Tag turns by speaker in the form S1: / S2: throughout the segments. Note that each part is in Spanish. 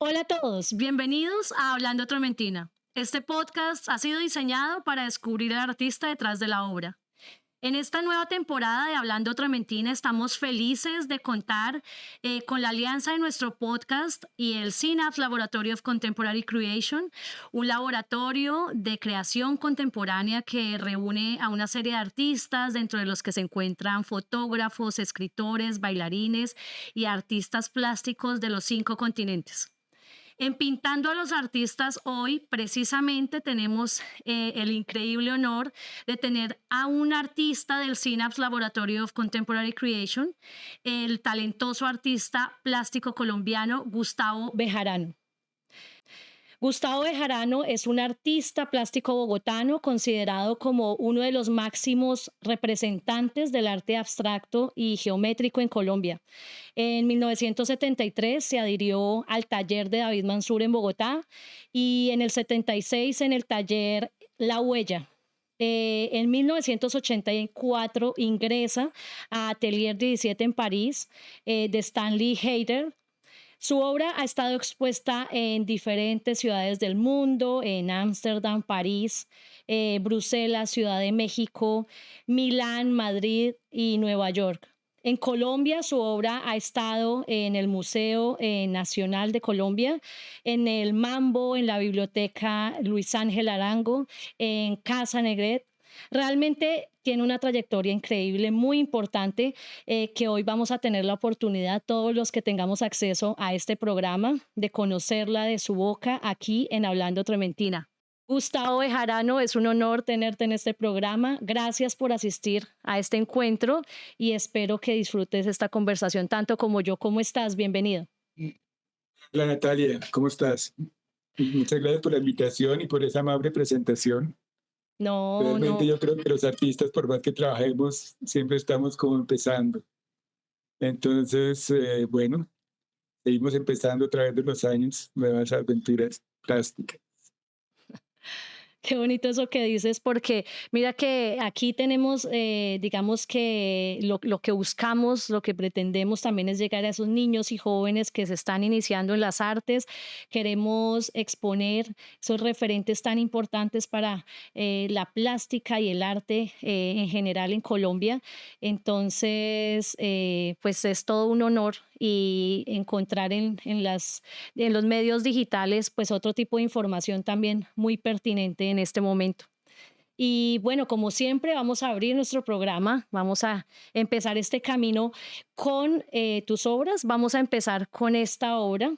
S1: Hola a todos, bienvenidos a Hablando Trementina. Este podcast ha sido diseñado para descubrir al artista detrás de la obra. En esta nueva temporada de Hablando Trementina estamos felices de contar con la alianza de nuestro podcast y el Synapse Laboratory of Contemporary Creation, un laboratorio de creación contemporánea que reúne a una serie de artistas, dentro de los que se encuentran fotógrafos, escritores, bailarines y artistas plásticos de los 5 continentes. En Pintando a los Artistas hoy precisamente tenemos el increíble honor de tener a un artista del Synapse Laboratory of Contemporary Creation, el talentoso artista plástico colombiano Gustavo Bejarano. Gustavo Bejarano es un artista plástico bogotano considerado como uno de los máximos representantes del arte abstracto y geométrico en Colombia. En 1973 se adhirió al taller de David Mansur en Bogotá y en el 76 en el taller La Huella. En 1984 ingresa a Atelier 17 en París de Stanley Hayter. Su obra ha estado expuesta en diferentes ciudades del mundo, en Ámsterdam, París, Bruselas, Ciudad de México, Milán, Madrid y Nueva York. En Colombia, su obra ha estado en el Museo Nacional de Colombia, en el Mambo, en la Biblioteca Luis Ángel Arango, en Casa Negret. Realmente tiene una trayectoria increíble, muy importante, que hoy vamos a tener la oportunidad, todos los que tengamos acceso a este programa, de conocerla de su boca aquí en Hablando Trementina. Gustavo Bejarano, es un honor tenerte en este programa. Gracias por asistir a este encuentro y espero que disfrutes esta conversación tanto como yo. ¿Cómo estás? Bienvenido.
S2: Hola Natalia, ¿cómo estás? Muchas gracias por la invitación y por esa amable presentación.
S1: No,
S2: Realmente
S1: no.
S2: yo creo que los artistas, por más que trabajemos, siempre estamos como empezando. Entonces, bueno, seguimos empezando a través de los años, nuevas aventuras plásticas.
S1: Qué bonito eso que dices, porque mira que aquí tenemos, digamos que lo que buscamos, lo que pretendemos también es llegar a esos niños y jóvenes que se están iniciando en las artes. Queremos exponer esos referentes tan importantes para la plástica y el arte en general en Colombia. Entonces, pues es todo un honor y encontrar en los medios digitales, pues otro tipo de información también muy pertinente en este momento. Y bueno, como siempre, vamos a abrir nuestro programa, vamos a empezar este camino con tus obras. Vamos a empezar con esta obra.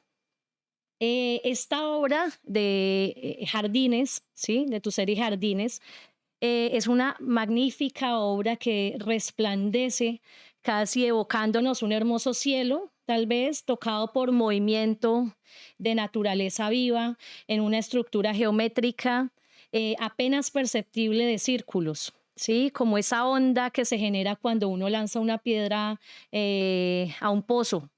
S1: Esta obra de Jardines, ¿sí? De tu serie Jardines, es una magnífica obra que resplandece, casi evocándonos un hermoso cielo, tal vez tocado por movimiento de naturaleza viva, en una estructura geométrica apenas perceptible de círculos. ¿Sí? Como esa onda que se genera cuando uno lanza una piedra a un pozo.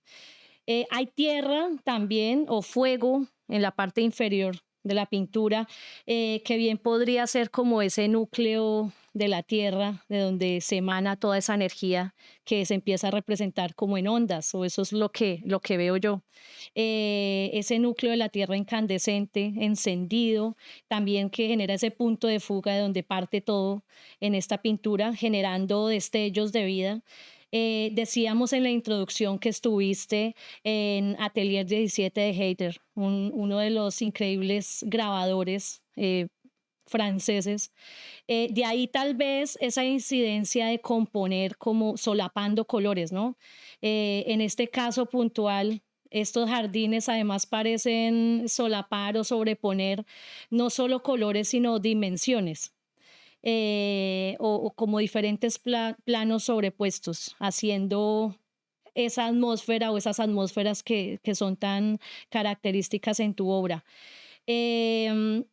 S1: Hay tierra también o fuego en la parte inferior de la pintura, que bien podría ser como ese núcleo de la tierra, de donde se emana toda esa energía que se empieza a representar como en ondas, o eso es lo que veo yo. Ese núcleo de la tierra incandescente, encendido, también que genera ese punto de fuga de donde parte todo en esta pintura, generando destellos de vida. Decíamos en la introducción que estuviste en Atelier 17 de Hayter, uno de los increíbles grabadores franceses. De ahí tal vez esa incidencia de componer como solapando colores, ¿no? En este caso puntual, estos jardines además parecen solapar o sobreponer no solo colores, sino dimensiones, o como diferentes planos sobrepuestos, haciendo esa atmósfera o esas atmósferas que son tan características en tu obra. Em,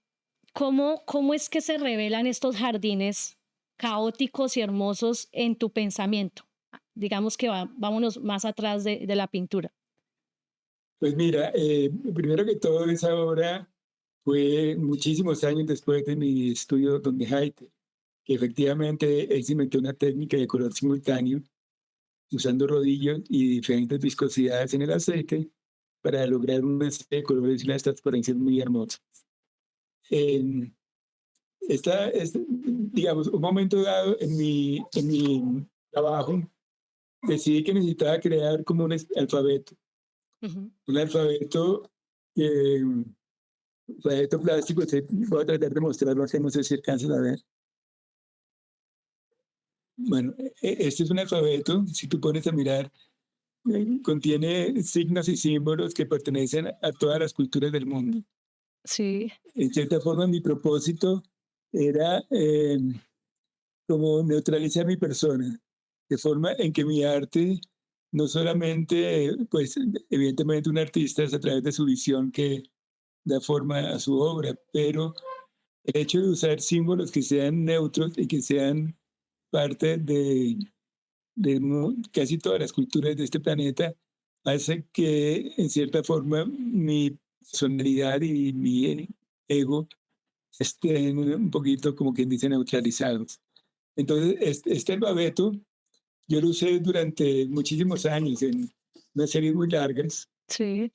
S1: ¿Cómo es que se revelan estos jardines caóticos y hermosos en tu pensamiento? Digamos que vámonos más atrás de la pintura.
S2: Pues mira, primero que todo, esa obra fue muchísimos años después de mi estudio donde Haydn, que efectivamente él se inventó una técnica de color simultáneo usando rodillos y diferentes viscosidades en el aceite para lograr una serie de colores y unas transparencias muy hermosas. En digamos, un momento dado en mi trabajo, decidí que necesitaba crear como alfabeto,
S1: Ujú.
S2: un alfabeto, eh, alfabeto plástico. Voy a tratar de mostrarlo así, no sé si alcanzan a ver. Bueno, este es un alfabeto, si tú pones a mirar, contiene signos y símbolos que pertenecen a todas las culturas del mundo.
S1: Sí.
S2: En cierta forma, mi propósito era como neutralizar mi persona, de forma en que mi arte no solamente, pues evidentemente un artista es a través de su visión que da forma a su obra, pero el hecho de usar símbolos que sean neutros y que sean parte de casi todas las culturas de este planeta hace que, en cierta forma, mi personalidad y mi ego estén un poquito, como quien dice, neutralizados. Entonces, este alfabeto yo lo usé durante muchísimos años en unas series muy largas.
S1: Sí.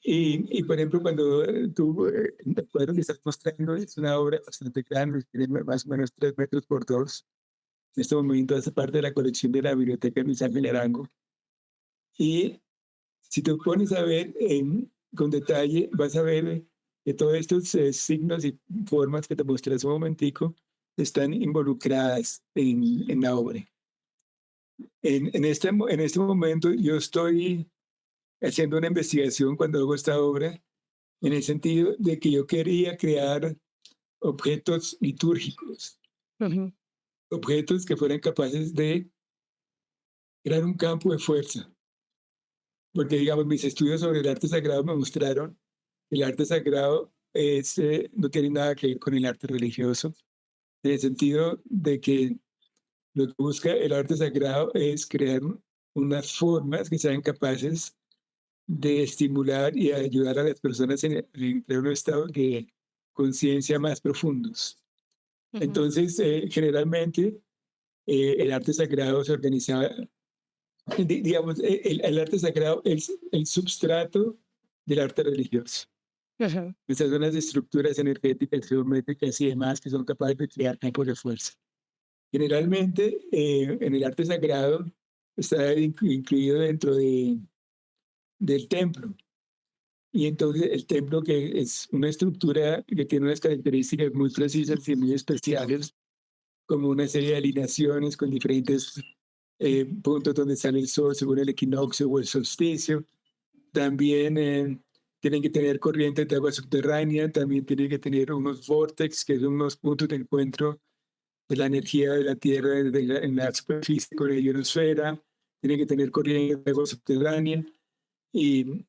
S2: Por ejemplo, cuando tú, el cuadro que estás mostrando es una obra bastante grande, tiene más o menos 3 metros por 2. En este momento hace parte de la colección de la Biblioteca Luis Ángel Arango. Y si te pones a ver con detalle, vas a ver que todos estos signos y formas que te mostré hace un momentico están involucradas en la obra. En este momento yo estoy haciendo una investigación cuando hago esta obra, en el sentido de que yo quería crear objetos litúrgicos,
S1: Ujú.
S2: objetos que fueran capaces de crear un campo de fuerza. Porque, digamos, mis estudios sobre el arte sagrado me mostraron que el arte sagrado no tiene nada que ver con el arte religioso, en el sentido de que lo que busca el arte sagrado es crear unas formas que sean capaces de estimular y ayudar a las personas en crear un estado de conciencia más profundos.
S1: Ujú.
S2: Entonces, generalmente, el arte sagrado se organizaba, digamos, el arte sagrado es el substrato del arte religioso.
S1: Ujú.
S2: Estas son las estructuras energéticas, geométricas y demás que son capaces de crear campos de fuerza. Generalmente, en el arte sagrado está incluido dentro del templo. Y entonces el templo, que es una estructura que tiene unas características muy precisas y muy especiales, como una serie de alineaciones con diferentes puntos donde sale el sol según el equinoccio o el solsticio. También tienen que tener corrientes de agua subterránea, también tienen que tener unos vórtex, que son unos puntos de encuentro de la energía de la Tierra en la superficie con la ionosfera, tienen que tener corrientes de agua subterránea. Y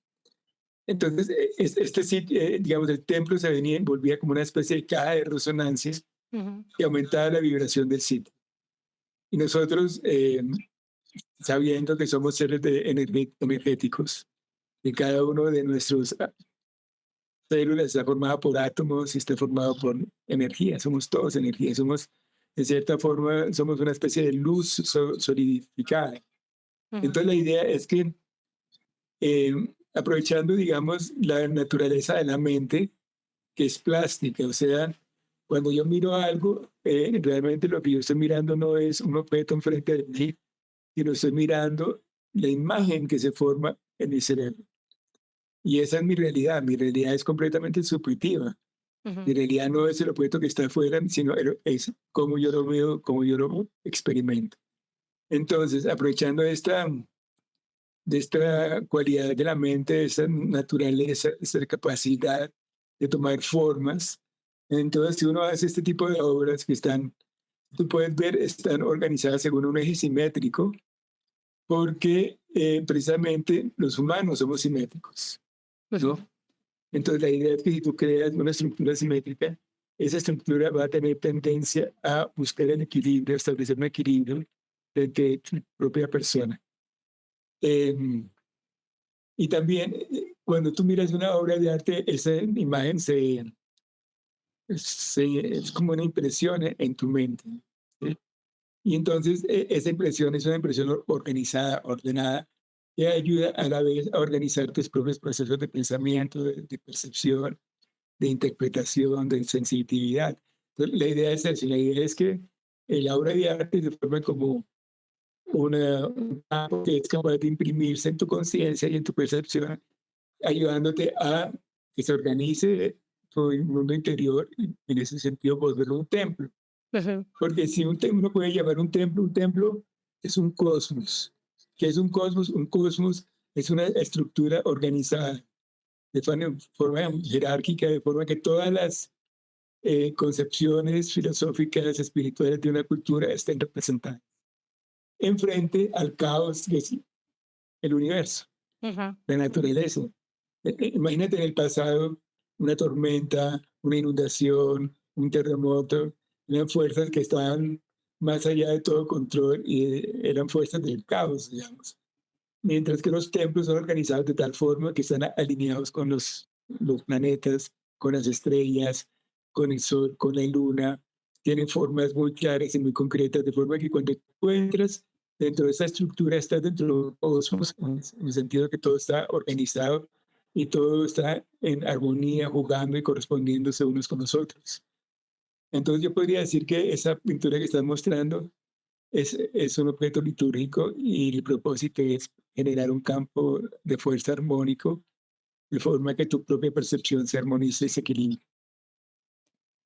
S2: entonces, este sitio, digamos, el templo se volvía como una especie de caja de resonancias
S1: Ujú.
S2: y aumentaba la vibración del sitio. Y nosotros, sabiendo que somos seres energéticos, que cada uno de nuestros células está formado por átomos y está formado por energía, somos todos energía, somos, de cierta forma, somos una especie de luz solidificada.
S1: Ujú.
S2: Entonces, la idea es que, aprovechando, digamos, la naturaleza de la mente, que es plástica, o sea, cuando yo miro algo, realmente lo que yo estoy mirando no es un objeto enfrente de mí, sino estoy mirando la imagen que se forma en mi cerebro. Y esa es mi realidad es completamente subjetiva. Mi
S1: Ujú.
S2: realidad no es el objeto que está afuera, sino es cómo yo lo veo, cómo yo lo experimento. Entonces, aprovechando de esta cualidad de la mente, de esta naturaleza, esta capacidad de tomar formas. Entonces, si uno hace este tipo de obras que están, tú puedes ver, están organizadas según un eje simétrico, porque precisamente los humanos somos simétricos, ¿no?
S1: Ujú.
S2: Entonces, la idea es que si tú creas una estructura simétrica, esa estructura va a tener tendencia a buscar el equilibrio, establecer un equilibrio de tu propia persona. Em, Y también, cuando tú miras una obra de arte, esa imagen es como una impresión en tu mente, ¿sí? Y entonces esa impresión es una impresión organizada, ordenada, que ayuda a la vez a organizar tus propios procesos de pensamiento, de percepción, de interpretación, de sensitividad. Entonces, la idea es eso, la idea es que el aura de arte se forma como un campo que es capaz de imprimirse en tu conciencia y en tu percepción, ayudándote a que se organice tu mundo interior y en ese sentido volverlo un templo.
S1: Ujú,
S2: Porque si uno puede llamar un templo es un cosmos. ¿Qué es un cosmos? Un cosmos es una estructura organizada de forma jerárquica, de forma que todas las concepciones filosóficas, espirituales de una cultura estén representadas enfrente al caos que es el universo,
S1: ujú.
S2: la naturaleza. Imagínate en el pasado una tormenta, una inundación, un terremoto, eran fuerzas que estaban más allá de todo control y eran fuerzas del caos, digamos. Mientras que los templos son organizados de tal forma que están alineados con los planetas, con las estrellas, con el sol, con la luna, tienen formas muy claras y muy concretas, de forma que cuando tú entras dentro de esa estructura, estás dentro de un cosmos, en el sentido de que todo está organizado y todo está en armonía, jugando y correspondiéndose unos con los otros. Entonces yo podría decir que esa pintura que estás mostrando es un objeto litúrgico y el propósito es generar un campo de fuerza armónico, de forma que tu propia percepción se armonice y se equilibre.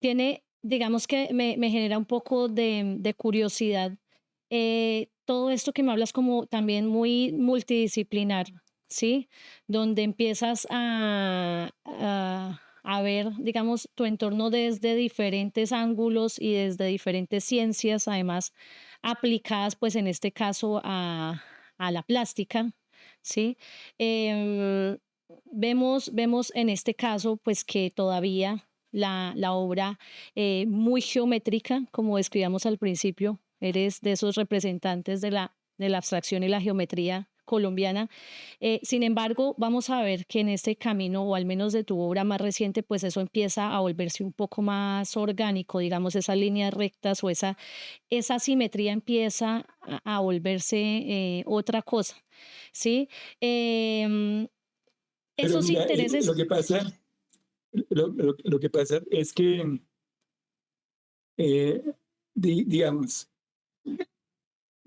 S1: Tiene, digamos que me genera un poco de curiosidad, todo esto que me hablas como también muy multidisciplinar, ¿sí? Donde empiezas a ver, digamos, tu entorno desde diferentes ángulos y desde diferentes ciencias, además aplicadas, pues en este caso a la plástica, ¿sí? Em, vemos en este caso, pues que todavía la obra muy geométrica, como describíamos al principio. Eres de esos representantes de la abstracción y la geometría colombiana. Sin embargo, vamos a ver que en este camino, o al menos de tu obra más reciente, pues eso empieza a volverse un poco más orgánico, digamos, esas líneas rectas o esa simetría empieza a volverse otra cosa, ¿sí? Em,
S2: Pero
S1: esos
S2: mira,
S1: intereses.
S2: lo que pasa es que, eh, digamos,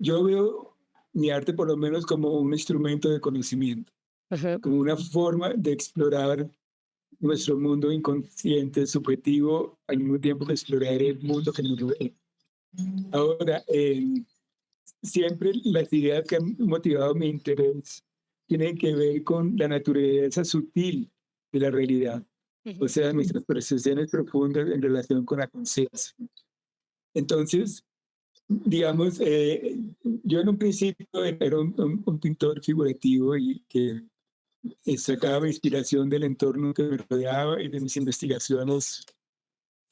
S2: yo veo mi arte por lo menos como un instrumento de conocimiento,
S1: Ujú,
S2: como una forma de explorar nuestro mundo inconsciente, subjetivo, al mismo tiempo que explorar el mundo que nos rodea. Ahora, siempre las ideas que han motivado mi interés tienen que ver con la naturaleza sutil de la realidad, o
S1: ujú.
S2: sea, nuestras percepciones profundas en relación con la conciencia. Entonces, digamos, yo en un principio era un pintor figurativo y que sacaba inspiración del entorno que me rodeaba y de mis investigaciones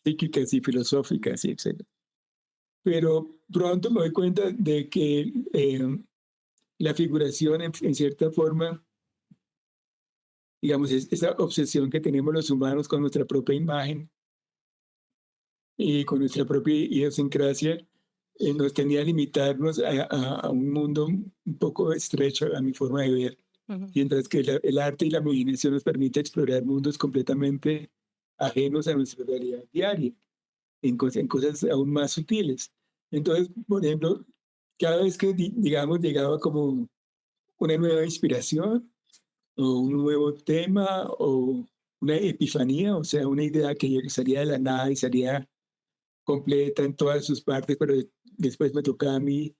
S2: psíquicas y filosóficas y etcétera. Pero pronto me doy cuenta de que la figuración, en cierta forma, digamos, es esa obsesión que tenemos los humanos con nuestra propia imagen y con nuestra propia idiosincrasia, nos tenía a limitarnos a un mundo un poco estrecho a mi forma de ver,
S1: Ujú.
S2: mientras que el arte y la imaginación nos permite explorar mundos completamente ajenos a nuestra realidad diaria, en cosas aún más sutiles. Entonces, por ejemplo, cada vez que, digamos, llegaba como una nueva inspiración o un nuevo tema o una epifanía, o sea, una idea que salía de la nada y salía completa en todas sus partes, pero después me tocaba a mí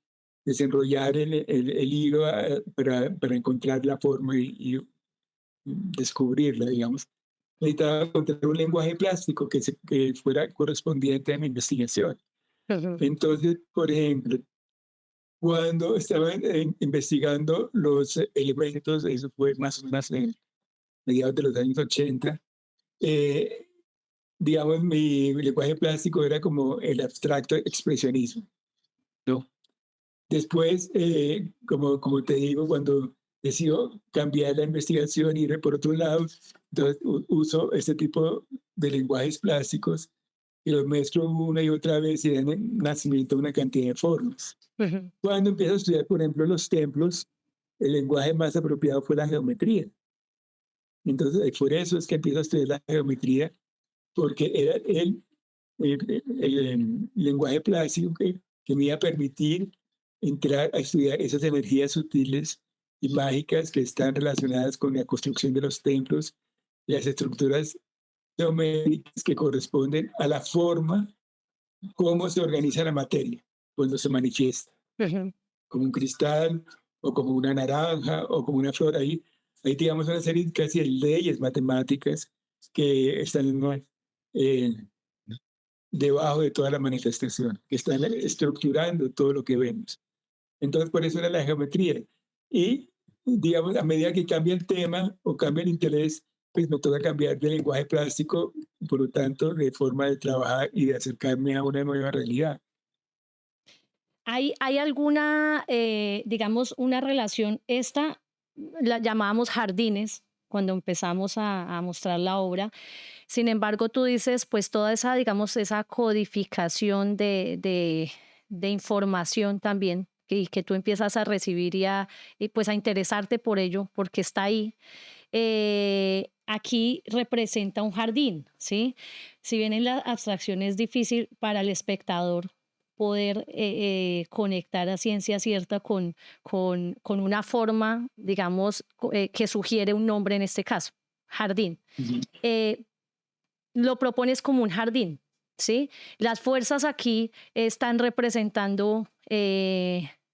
S2: desenrollar el hilo para encontrar la forma y descubrirla, digamos. Necesitaba encontrar un lenguaje plástico que fuera correspondiente a mi investigación.
S1: Ujú,
S2: Entonces, por ejemplo, cuando estaba investigando los elementos, eso fue más o menos en mediados de los años 80, eh, digamos, mi lenguaje plástico era como el abstracto expresionismo, ¿no? Después, como te digo, cuando decido cambiar la investigación y ir por otro lado, entonces uso este tipo de lenguajes plásticos y los mezclo una y otra vez y dan nacimiento a una cantidad de formas.
S1: ujú.
S2: Cuando empiezo a estudiar, por ejemplo, los templos, el lenguaje más apropiado fue la geometría. Entonces, por eso es que empiezo a estudiar la geometría, porque era el lenguaje plástico que me iba a permitir entrar a estudiar esas energías sutiles y mágicas que están relacionadas con la construcción de los templos, las estructuras geométricas que corresponden a la forma, cómo se organiza la materia cuando se manifiesta,
S1: Ujú.
S2: como un cristal o como una naranja o como una flor. Ahí digamos una serie casi de leyes matemáticas que están eh, debajo de toda la manifestación, que están estructurando todo lo que vemos. Entonces, por eso era la geometría. Y, digamos, a medida que cambia el tema o cambia el interés, pues me toca cambiar de lenguaje plástico, por lo tanto, de forma de trabajar y de acercarme a una nueva realidad.
S1: ¿Hay alguna, digamos, una relación? Esta la llamábamos jardines cuando empezamos a mostrar la obra. Sin embargo, tú dices, pues toda esa, digamos, esa codificación de información también que tú empiezas a recibir y pues a interesarte por ello, porque está ahí. Aquí representa un jardín, ¿sí? Si bien en la abstracción es difícil para el espectador poder conectar a ciencia cierta con una forma, digamos, que sugiere un nombre en este caso, jardín.
S2: Ujú.
S1: Eh, lo propones como un jardín, ¿sí? Las fuerzas aquí están representando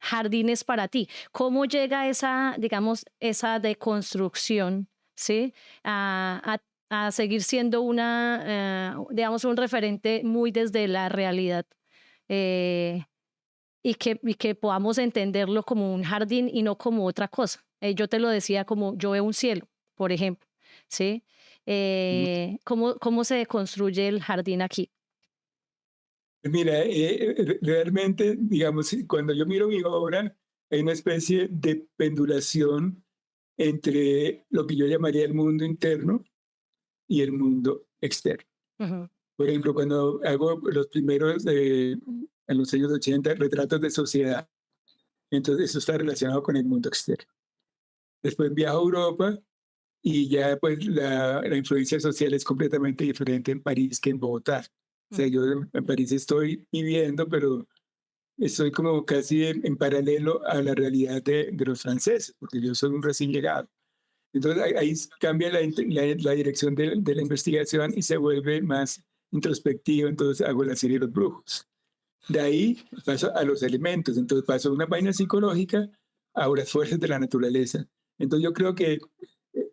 S1: jardines para ti. ¿Cómo llega esa, digamos, esa deconstrucción, ¿sí? A seguir siendo una, digamos, un referente muy desde la realidad eh, y que podamos entenderlo como un jardín y no como otra cosa. Yo te lo decía como yo veo un cielo, por ejemplo, ¿sí? ¿Cómo se construye el jardín aquí?
S2: Mira, realmente, digamos, cuando yo miro mi obra, hay una especie de pendulación entre lo que yo llamaría el mundo interno y el mundo externo.
S1: Ujú,
S2: Por ejemplo, cuando hago los primeros, en los años 80, retratos de sociedad, entonces eso está relacionado con el mundo externo. Después viajo a Europa y ya pues la influencia social es completamente diferente en París que en Bogotá. O sea,
S1: ujú,
S2: yo en París estoy viviendo, pero estoy como casi en paralelo a la realidad de los franceses, porque yo soy un recién llegado. Entonces ahí cambia la dirección de la investigación y se vuelve más introspectiva, entonces hago la serie de los brujos. De ahí paso a los elementos, entonces paso de una vaina psicológica a las fuerzas de la naturaleza. Entonces yo creo que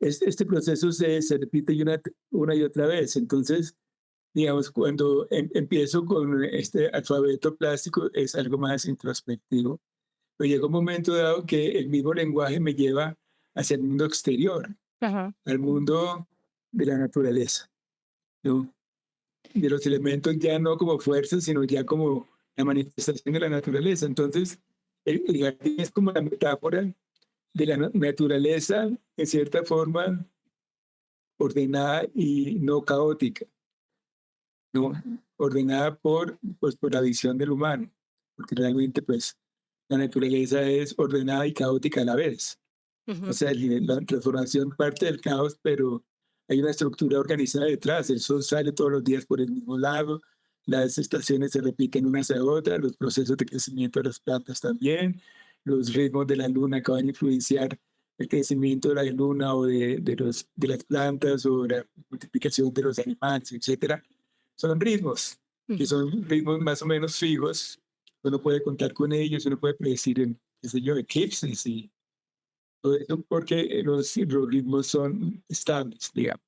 S2: este proceso se repite una y otra vez. Entonces, digamos, cuando empiezo con este alfabeto plástico es algo más introspectivo, pero llega un momento dado que el mismo lenguaje me lleva hacia el mundo exterior,
S1: ajá,
S2: al mundo de la naturaleza, ¿no? De los elementos ya no como fuerza, sino ya como la manifestación de la naturaleza. Entonces, el jardín es como la metáfora de la naturaleza, en cierta forma, ordenada y no caótica, ¿no? Ordenada pues, por la visión del humano, porque realmente pues, la naturaleza es ordenada y caótica a la vez. O
S1: ujú,
S2: sea, la transformación parte del caos, pero hay una estructura organizada detrás. El sol sale todos los días por el mismo lado, las estaciones se repiten unas a otras, los procesos de crecimiento de las plantas también, los ritmos de la luna que van a influenciar el crecimiento de la luna o de las plantas o la multiplicación de los animales, etcétera. Son ritmos, que
S1: ujú.
S2: son ritmos más o menos fijos. Uno puede contar con ellos, uno puede predecir, qué sé yo, eclipses y todo eso porque los ritmos son estables, digamos.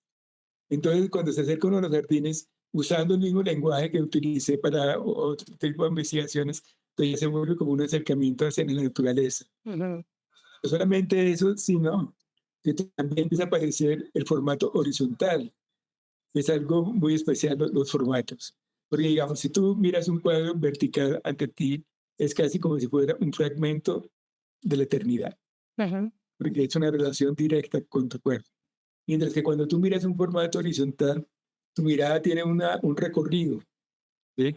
S2: Entonces, cuando se acerca uno a los jardines, usando el mismo lenguaje que utilicé para otro tipo de investigaciones, entonces ya se vuelve como un acercamiento hacia la naturaleza.
S1: Ujú,
S2: No solamente eso, sino que también empieza a aparecer el formato horizontal. Es algo muy especial los formatos. Porque, digamos, si tú miras un cuadro vertical ante ti, es casi como si fuera un fragmento de la eternidad,
S1: ujú,
S2: porque es una relación directa con tu cuerpo. Mientras que cuando tú miras un formato horizontal, tu mirada tiene un recorrido, ¿sí?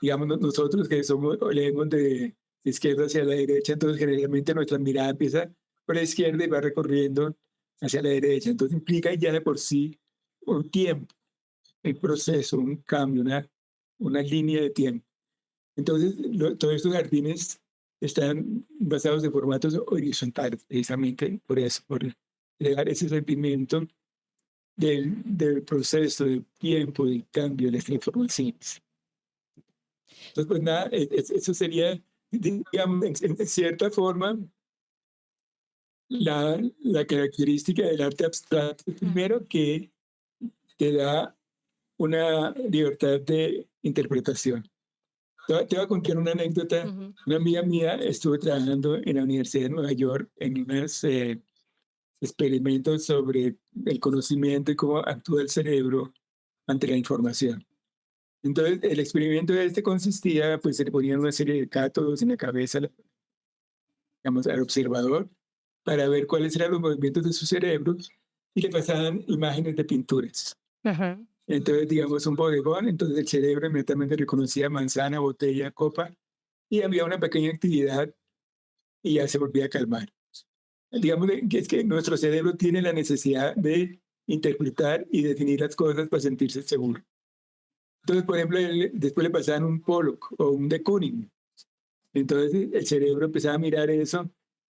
S2: Digamos, nosotros que somos, o leemos de izquierda hacia la derecha, entonces generalmente nuestra mirada empieza por la izquierda y va recorriendo hacia la derecha. Entonces implica ya de por sí un tiempo, el proceso, un cambio, una línea de tiempo. Entonces, todos estos jardines están basados en formatos horizontales, precisamente por eso, por crear ese sentimiento del proceso, del tiempo, del cambio, de las transformaciones. Entonces, pues nada, eso sería, digamos, en cierta forma, la característica del arte abstracto.
S1: Ujú,
S2: Primero, que te da una libertad de interpretación. Te voy a contar una anécdota.
S1: ujú,
S2: Una amiga mía estuvo trabajando en la Universidad de Nueva York en unos experimentos sobre el conocimiento y cómo actúa el cerebro ante la información. Entonces, el experimento este consistía, pues se le ponían una serie de cátodos en la cabeza, digamos, al observador, para ver cuáles eran los movimientos de su cerebro y le pasaban imágenes de pinturas.
S1: ajá.
S2: Entonces, digamos, un bodegón, entonces el cerebro inmediatamente reconocía manzana, botella, copa, y había una pequeña actividad y ya se volvía a calmar. Digamos que es que nuestro cerebro tiene la necesidad de interpretar y definir las cosas para sentirse seguro. Entonces, por ejemplo, después le pasaban un Pollock o un de Kooning. Entonces el cerebro empezaba a mirar eso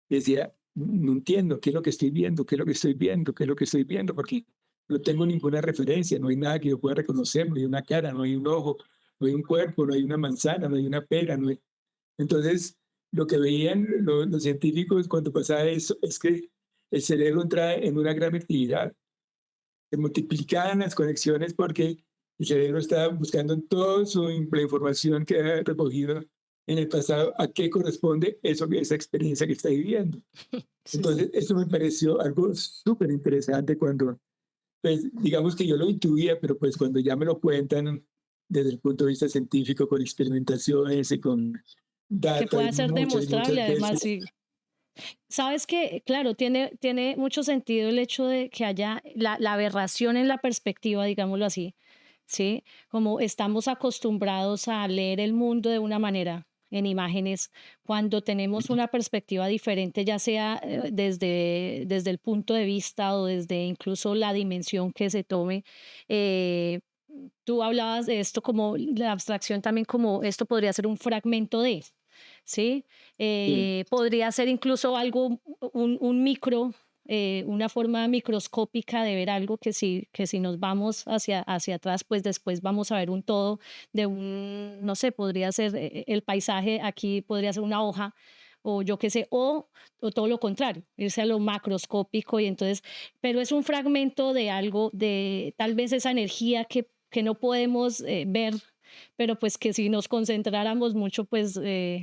S2: y decía, no entiendo qué es lo que estoy viendo, qué es lo que estoy viendo, qué es lo que estoy viendo, porque no tengo ninguna referencia, no hay nada que yo pueda reconocer, no hay una cara, no hay un ojo, no hay un cuerpo, no hay una manzana, no hay una pera, no hay... Entonces, lo que veían los científicos cuando pasaba eso es que el cerebro entra en una gran actividad, se multiplicaban las conexiones porque el cerebro estaba buscando en toda la información que ha recogido en el pasado a qué corresponde eso, esa experiencia que está viviendo.
S1: Sí, sí.
S2: Entonces, eso me pareció algo súper interesante cuando, pues, digamos que yo lo intuía, pero pues cuando ya me lo cuentan desde el punto de vista científico, con experimentaciones y con
S1: Que
S2: data y
S1: pueda ser
S2: muchas,
S1: demostrable,
S2: muchas
S1: además,
S2: veces.
S1: sí. Sabes que, claro, tiene mucho sentido el hecho de que haya la aberración en la perspectiva, digámoslo así, ¿sí? Como estamos acostumbrados a leer el mundo de una manera en imágenes, cuando tenemos una perspectiva diferente, ya sea desde el punto de vista o desde incluso la dimensión que se tome, eh, tú hablabas de esto como la abstracción también como esto podría ser un fragmento de, ¿sí?
S2: Sí,
S1: Podría ser incluso algo, un micro, una forma microscópica de ver algo que si nos vamos hacia atrás, pues después vamos a ver un todo de un, no sé, podría ser el paisaje, aquí podría ser una hoja o yo qué sé, o todo lo contrario, irse a lo macroscópico y entonces, pero es un fragmento de algo, de tal vez esa energía que no podemos ver, pero pues que si nos concentráramos mucho, pues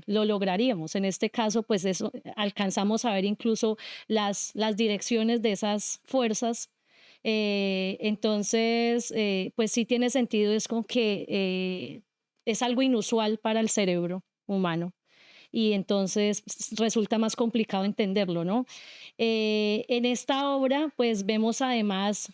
S1: lo lograríamos. En este caso, pues eso, alcanzamos a ver incluso las direcciones de esas fuerzas. Entonces, pues sí tiene sentido, es como que es algo inusual para el cerebro humano y entonces resulta más complicado entenderlo, ¿no? En esta obra, pues vemos además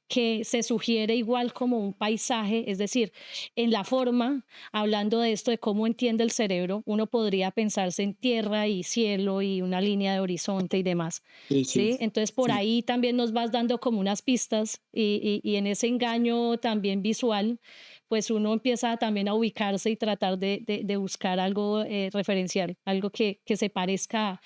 S1: que se sugiere igual como un paisaje, es decir, en la forma, hablando de esto, de cómo entiende el cerebro, uno podría pensarse en tierra y cielo y una línea de horizonte y demás,
S2: sí, sí,
S1: ¿sí? Entonces por
S2: sí.
S1: ahí también nos vas dando como unas pistas y en ese engaño también visual, pues uno empieza también a ubicarse y tratar de buscar algo referencial, algo que se parezca.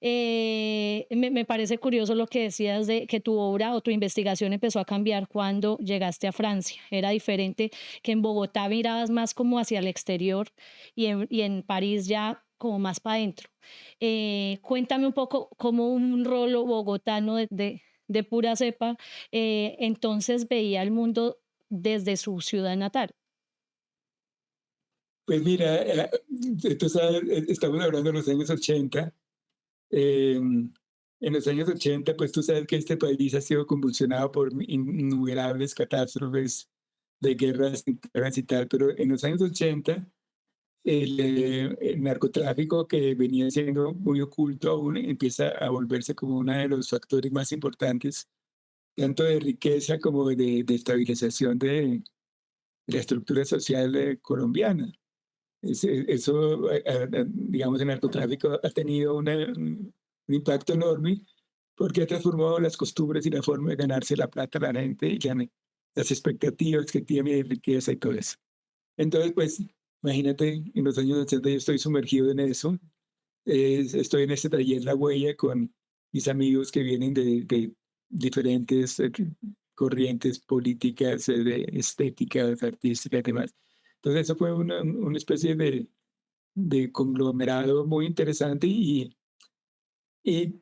S1: Me parece curioso lo que decías de que tu obra o tu investigación empezó a cambiar cuando llegaste a Francia. Era diferente que en Bogotá mirabas más como hacia el exterior y en París ya como más para adentro. Cuéntame un poco cómo un rolo bogotano de pura cepa entonces veía el mundo desde su ciudad natal.
S2: Pues mira, tú sabes, estamos hablando de los años 80. En los años 80, pues tú sabes que este país ha sido convulsionado por innumerables catástrofes de guerras internas y tal, pero en los años 80 el narcotráfico, que venía siendo muy oculto aún, empieza a volverse como uno de los factores más importantes, tanto de riqueza como de estabilización de la estructura social colombiana. Eso, digamos, el narcotráfico ha tenido un impacto enorme porque ha transformado las costumbres y la forma de ganarse la plata a la gente y las expectativas que tiene de riqueza y todo eso. Entonces, pues, imagínate, en los años 80 yo estoy sumergido en eso. Estoy en este taller La Huella con mis amigos que vienen de diferentes corrientes políticas, de estéticas, artísticas y demás. Entonces, eso fue una especie de conglomerado muy interesante y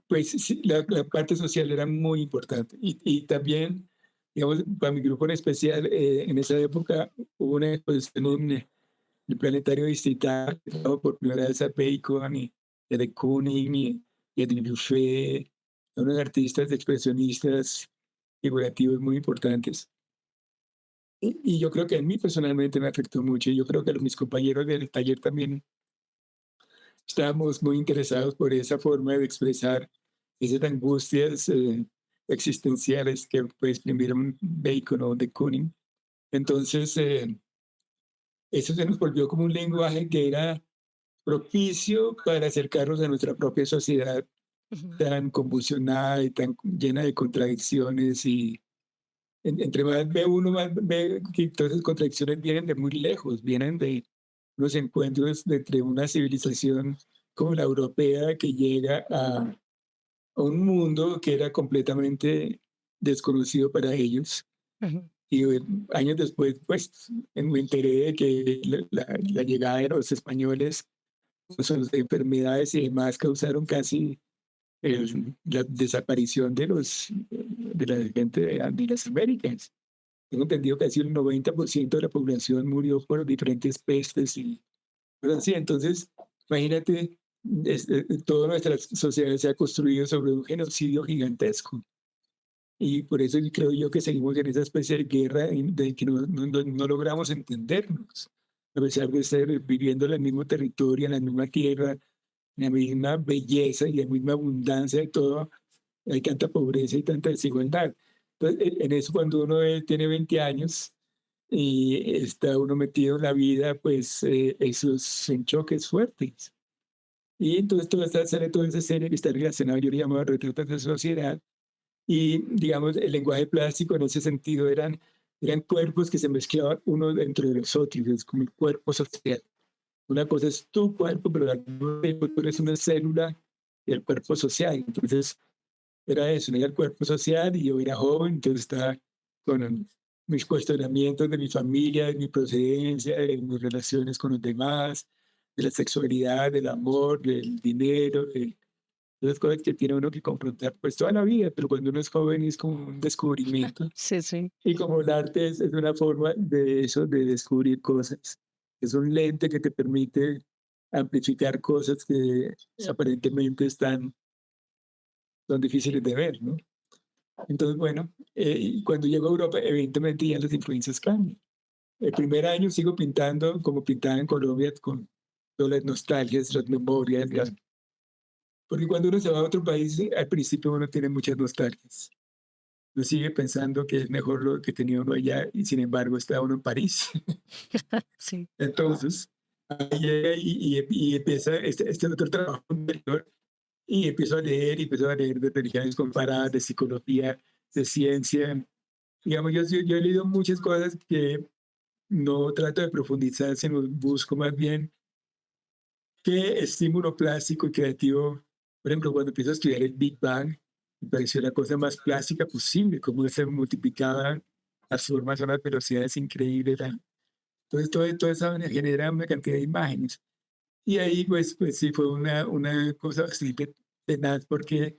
S2: pues sí, la parte social era muy importante. Y también, digamos, para mi grupo en especial, en esa época hubo una exposición en el planetario distrital, estaba por primera vez a Bacon y a de Kooning y a Dubuffet, unos artistas expresionistas figurativos muy importantes. Y yo creo que a mí personalmente me afectó mucho. Y yo creo que a mis compañeros del taller también estábamos muy interesados por esa forma de expresar esas angustias existenciales que puede exprimir un Bacon o de Kooning. Entonces, eso se nos volvió como un lenguaje que era propicio para acercarnos a nuestra propia sociedad
S1: Ujú,
S2: tan convulsionada y tan llena de contradicciones y entre más ve uno, más ve que todas esas contradicciones vienen de muy lejos, vienen de los encuentros entre una civilización como la europea que llega a un mundo que era completamente desconocido para ellos.
S1: ujú.
S2: Y años después, pues, me enteré de que la llegada de los españoles sus enfermedades y demás causaron casi la desaparición de la gente de las Américas. Tengo entendido que casi el 90% de la población murió por diferentes pestes y cosas así. Entonces, imagínate, toda nuestra sociedad se ha construido sobre un genocidio gigantesco. Y por eso creo yo que seguimos en esa especie de guerra de que no logramos entendernos, a pesar de estar viviendo en el mismo territorio, en la misma tierra, la misma belleza y la misma abundancia de todo, hay tanta pobreza y tanta desigualdad. Entonces, en eso cuando uno tiene 20 años y está uno metido en la vida, pues esos son choques fuertes. Y entonces toda esa serie que está relacionada, yo le llamo retratos de sociedad, y digamos, el lenguaje plástico en ese sentido eran cuerpos que se mezclaban uno dentro de los otros, es como el cuerpo social. Una cosa es tu cuerpo, pero al mismo tiempo tú eres una célula del cuerpo social. Entonces, era eso, era el cuerpo social y yo era joven, entonces estaba con mis cuestionamientos de mi familia, de mi procedencia, de mis relaciones con los demás, de la sexualidad, del amor, del dinero, de esas cosas que tiene uno que confrontar pues toda la vida, pero cuando uno es joven es como un descubrimiento.
S1: Sí, sí.
S2: Y como el arte es una forma de eso, de descubrir cosas. Es un lente que te permite amplificar cosas que aparentemente son difíciles de ver, ¿no? Entonces, bueno, y cuando llego a Europa, evidentemente ya las influencias cambian. El primer año sigo pintando como pintaba en Colombia, con todas las nostalgias, las memorias, porque cuando uno se va a otro país, al principio uno tiene muchas nostalgias. Uno sigue pensando que es mejor lo que tenía uno allá y sin embargo está uno en París.
S1: Sí.
S2: Entonces, ahí llega y empieza este otro trabajo interior y empiezo a leer de religiones comparadas, de psicología, de ciencia. Digamos, yo he leído muchas cosas que no trato de profundizar, sino busco más bien qué estímulo plástico y creativo. Por ejemplo, cuando empiezo a estudiar el Big Bang, me pareció la cosa más plástica posible, cómo se multiplicaban las formas a unas velocidades increíbles. Entonces, toda esa vaina genera una cantidad de imágenes. Y ahí, pues sí, fue una cosa bastante tenaz, porque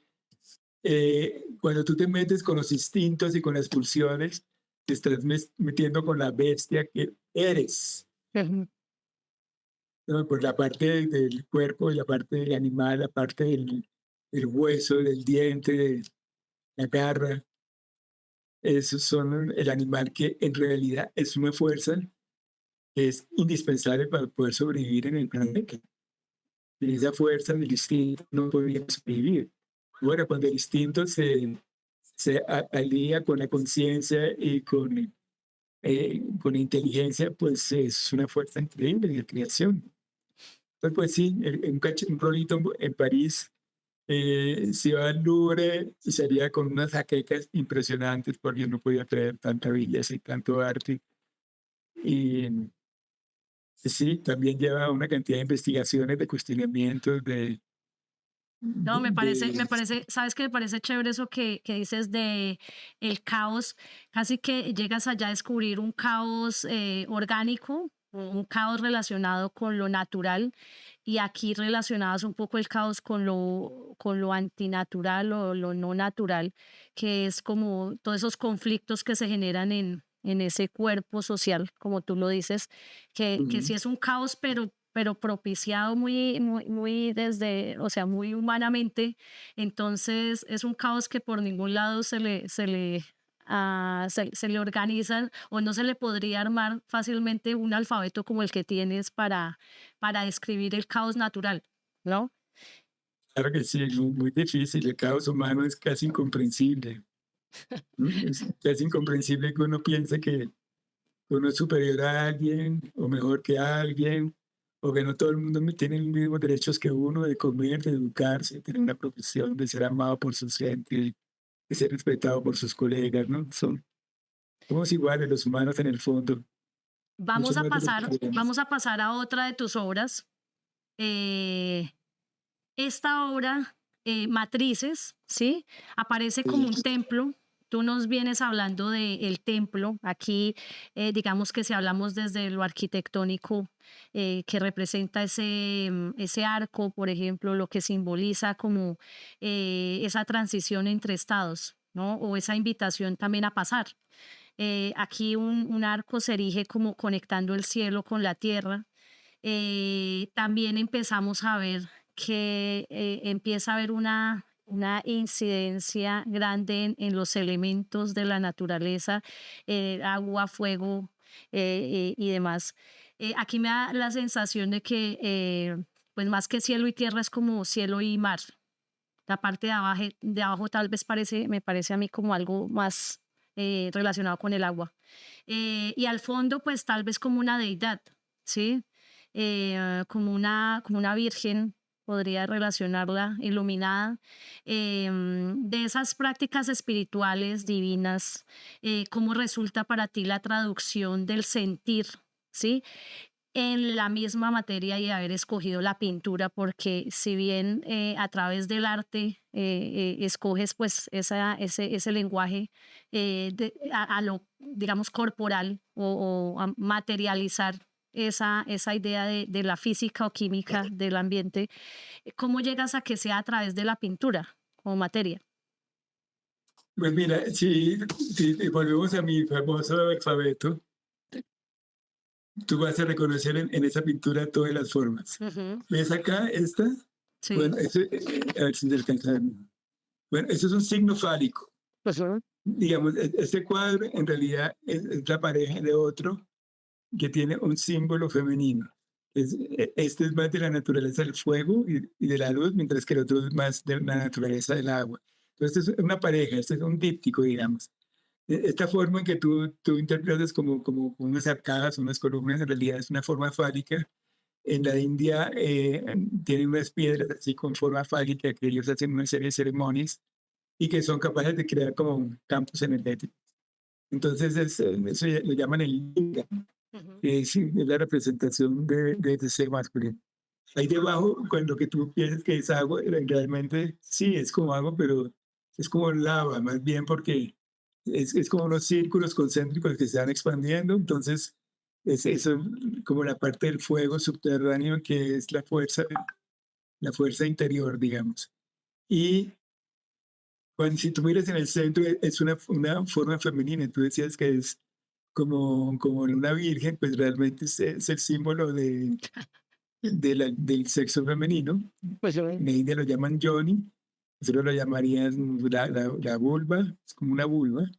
S2: cuando tú te metes con los instintos y con las pulsiones, te estás metiendo con la bestia que eres,
S1: Ujú.
S2: ¿no? Por la parte del cuerpo y la parte del animal, la parte del hueso, del diente, de la garra. Esos son el animal que en realidad es una fuerza que es indispensable para poder sobrevivir en el planeta. Sin esa fuerza del instinto no podríamos sobrevivir. Bueno, cuando el instinto se alía con la conciencia y con la inteligencia, pues es una fuerza increíble de creación. Entonces, pues sí, un rolito en París se iba al Louvre y salía con unas jaquecas impresionantes porque no podía creer tanta belleza y tanto arte. Y sí, también lleva una cantidad de investigaciones, de cuestionamientos,
S1: No,
S2: de
S1: ¿sabes qué? Me parece chévere eso que dices de el caos, casi que llegas allá a descubrir un caos orgánico, un caos relacionado con lo natural, y aquí relacionadas un poco el caos con lo antinatural o lo no natural, que es como todos esos conflictos que se generan en ese cuerpo social, como tú lo dices, que
S2: ujú.
S1: sí es un caos, pero propiciado muy desde, o sea, muy humanamente. Entonces es un caos que por ningún lado se le organizan o no se le podría armar fácilmente un alfabeto como el que tienes para describir el caos natural, ¿no?
S2: Claro que sí, es muy difícil. El caos humano es casi incomprensible. Es casi incomprensible que uno piense que uno es superior a alguien o mejor que alguien, o que no todo el mundo tiene los mismos derechos que uno de comer, de educarse, de tener una profesión, de ser amado por su gente, de ser respetado por sus colegas, ¿no? Somos iguales los humanos en el fondo, mucho más de lo que creemos.
S1: Vamos a pasar a otra de tus obras. Eh, Esta obra, Matrices, ¿sí? Aparece como un
S2: Sí,
S1: templo. Tú nos vienes hablando del templo. Aquí, digamos que si hablamos desde lo arquitectónico, que representa ese arco, por ejemplo, lo que simboliza como esa transición entre estados, ¿no? O esa invitación también a pasar. Aquí un arco se erige como conectando el cielo con la tierra. También empezamos a ver que empieza a haber una incidencia grande en los elementos de la naturaleza, agua, fuego y demás. Aquí me da la sensación de que, pues más que cielo y tierra, es como cielo y mar. La parte de abajo tal vez me parece a mí como algo más relacionado con el agua. Y al fondo, pues tal vez como una deidad, ¿sí? Como una virgen, podría relacionarla, iluminada. De esas prácticas espirituales divinas, ¿cómo resulta para ti la traducción del sentir, ¿sí? En la misma materia y haber escogido la pintura, porque si bien a través del arte escoges pues ese lenguaje a lo, digamos, corporal o a materializar esa idea de la física o química del ambiente, ¿cómo llegas a que sea a través de la pintura como materia?
S2: pues mira, si volvemos a mi famoso alfabeto, tú vas a reconocer en esa pintura todas las formas.
S1: Ujú,
S2: ¿Ves acá esta?
S1: sí.
S2: Bueno, a ver si se alcanza a ver. Bueno, eso es un signo fálico.
S1: Ujú,
S2: Digamos, este cuadro en realidad es la pareja de otro que tiene un símbolo femenino. Este es más de la naturaleza del fuego y de la luz, mientras que el otro es más de la naturaleza del agua. Entonces, es una pareja, este es un díptico, digamos. Esta forma en que tú interpretas como unas arcadas, unas columnas, en realidad es una forma fálica. En la India tienen unas piedras así con forma fálica que ellos hacen una serie de ceremonias y que son capaces de crear como campos energéticos. Entonces, eso lo llaman el linga,
S1: ujú.
S2: sí, es la representación de ser masculino. Ahí debajo, cuando que tú piensas que es agua, realmente sí, es como agua, pero es como lava, más bien porque es como unos círculos concéntricos que se van expandiendo, entonces es eso, como la parte del fuego subterráneo que es la fuerza interior, digamos. Y cuando, si tú miras en el centro, es una forma femenina, tú decías que es como una virgen, pues realmente es el símbolo del sexo femenino.
S1: Pues yo,
S2: En la India lo llaman yoni, nosotros lo llamarían la vulva, es como una vulva.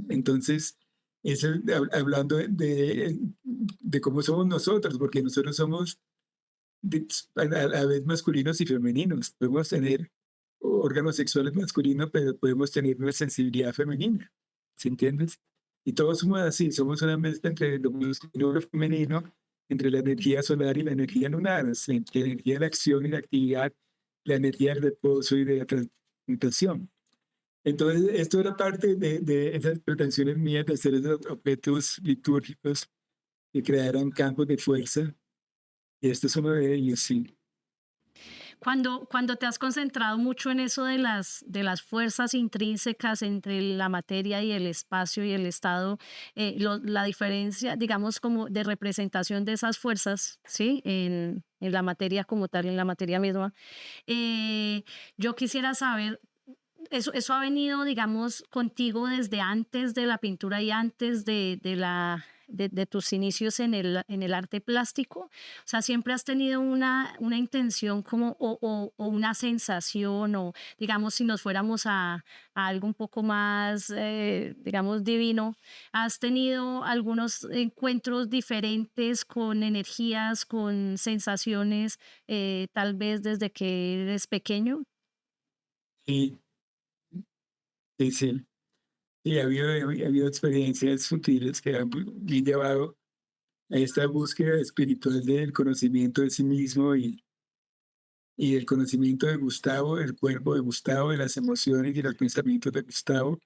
S2: Entonces, eso hablando de cómo somos nosotros, porque nosotros somos a la vez masculinos y femeninos. Podemos tener órganos sexuales masculinos, pero podemos tener una sensibilidad femenina, ¿sí entiendes? Y todos somos así, somos una mezcla entre lo masculino y lo femenino, entre la energía solar y la energía lunar, o sea, entre la energía de la acción y la actividad, la energía del reposo y de la transmutación. Entonces, esto era parte de esas pretensiones mías de hacer esos objetos litúrgicos que crearan campos de fuerza, y este es uno de ellos, sí.
S1: Cuando te has concentrado mucho en eso de las fuerzas intrínsecas entre la materia y el espacio y el estado, la diferencia, digamos, como de representación de esas fuerzas, ¿sí? En la materia como tal, en la materia misma, eh, yo quisiera saber, eso ha venido, digamos, contigo desde antes de la pintura y antes de tus inicios en el arte plástico. O sea, siempre has tenido una intención como, o una sensación, o digamos, si nos fuéramos a algo un poco más, digamos, divino, has tenido algunos encuentros diferentes con energías, con sensaciones, tal vez desde que eres pequeño.
S2: Sí, sí, sí. Y ha habido experiencias sutiles que han me han llevado a esta búsqueda espiritual del conocimiento de sí mismo y el conocimiento de Gustavo, del cuerpo de Gustavo, de las emociones y los pensamientos de Gustavo,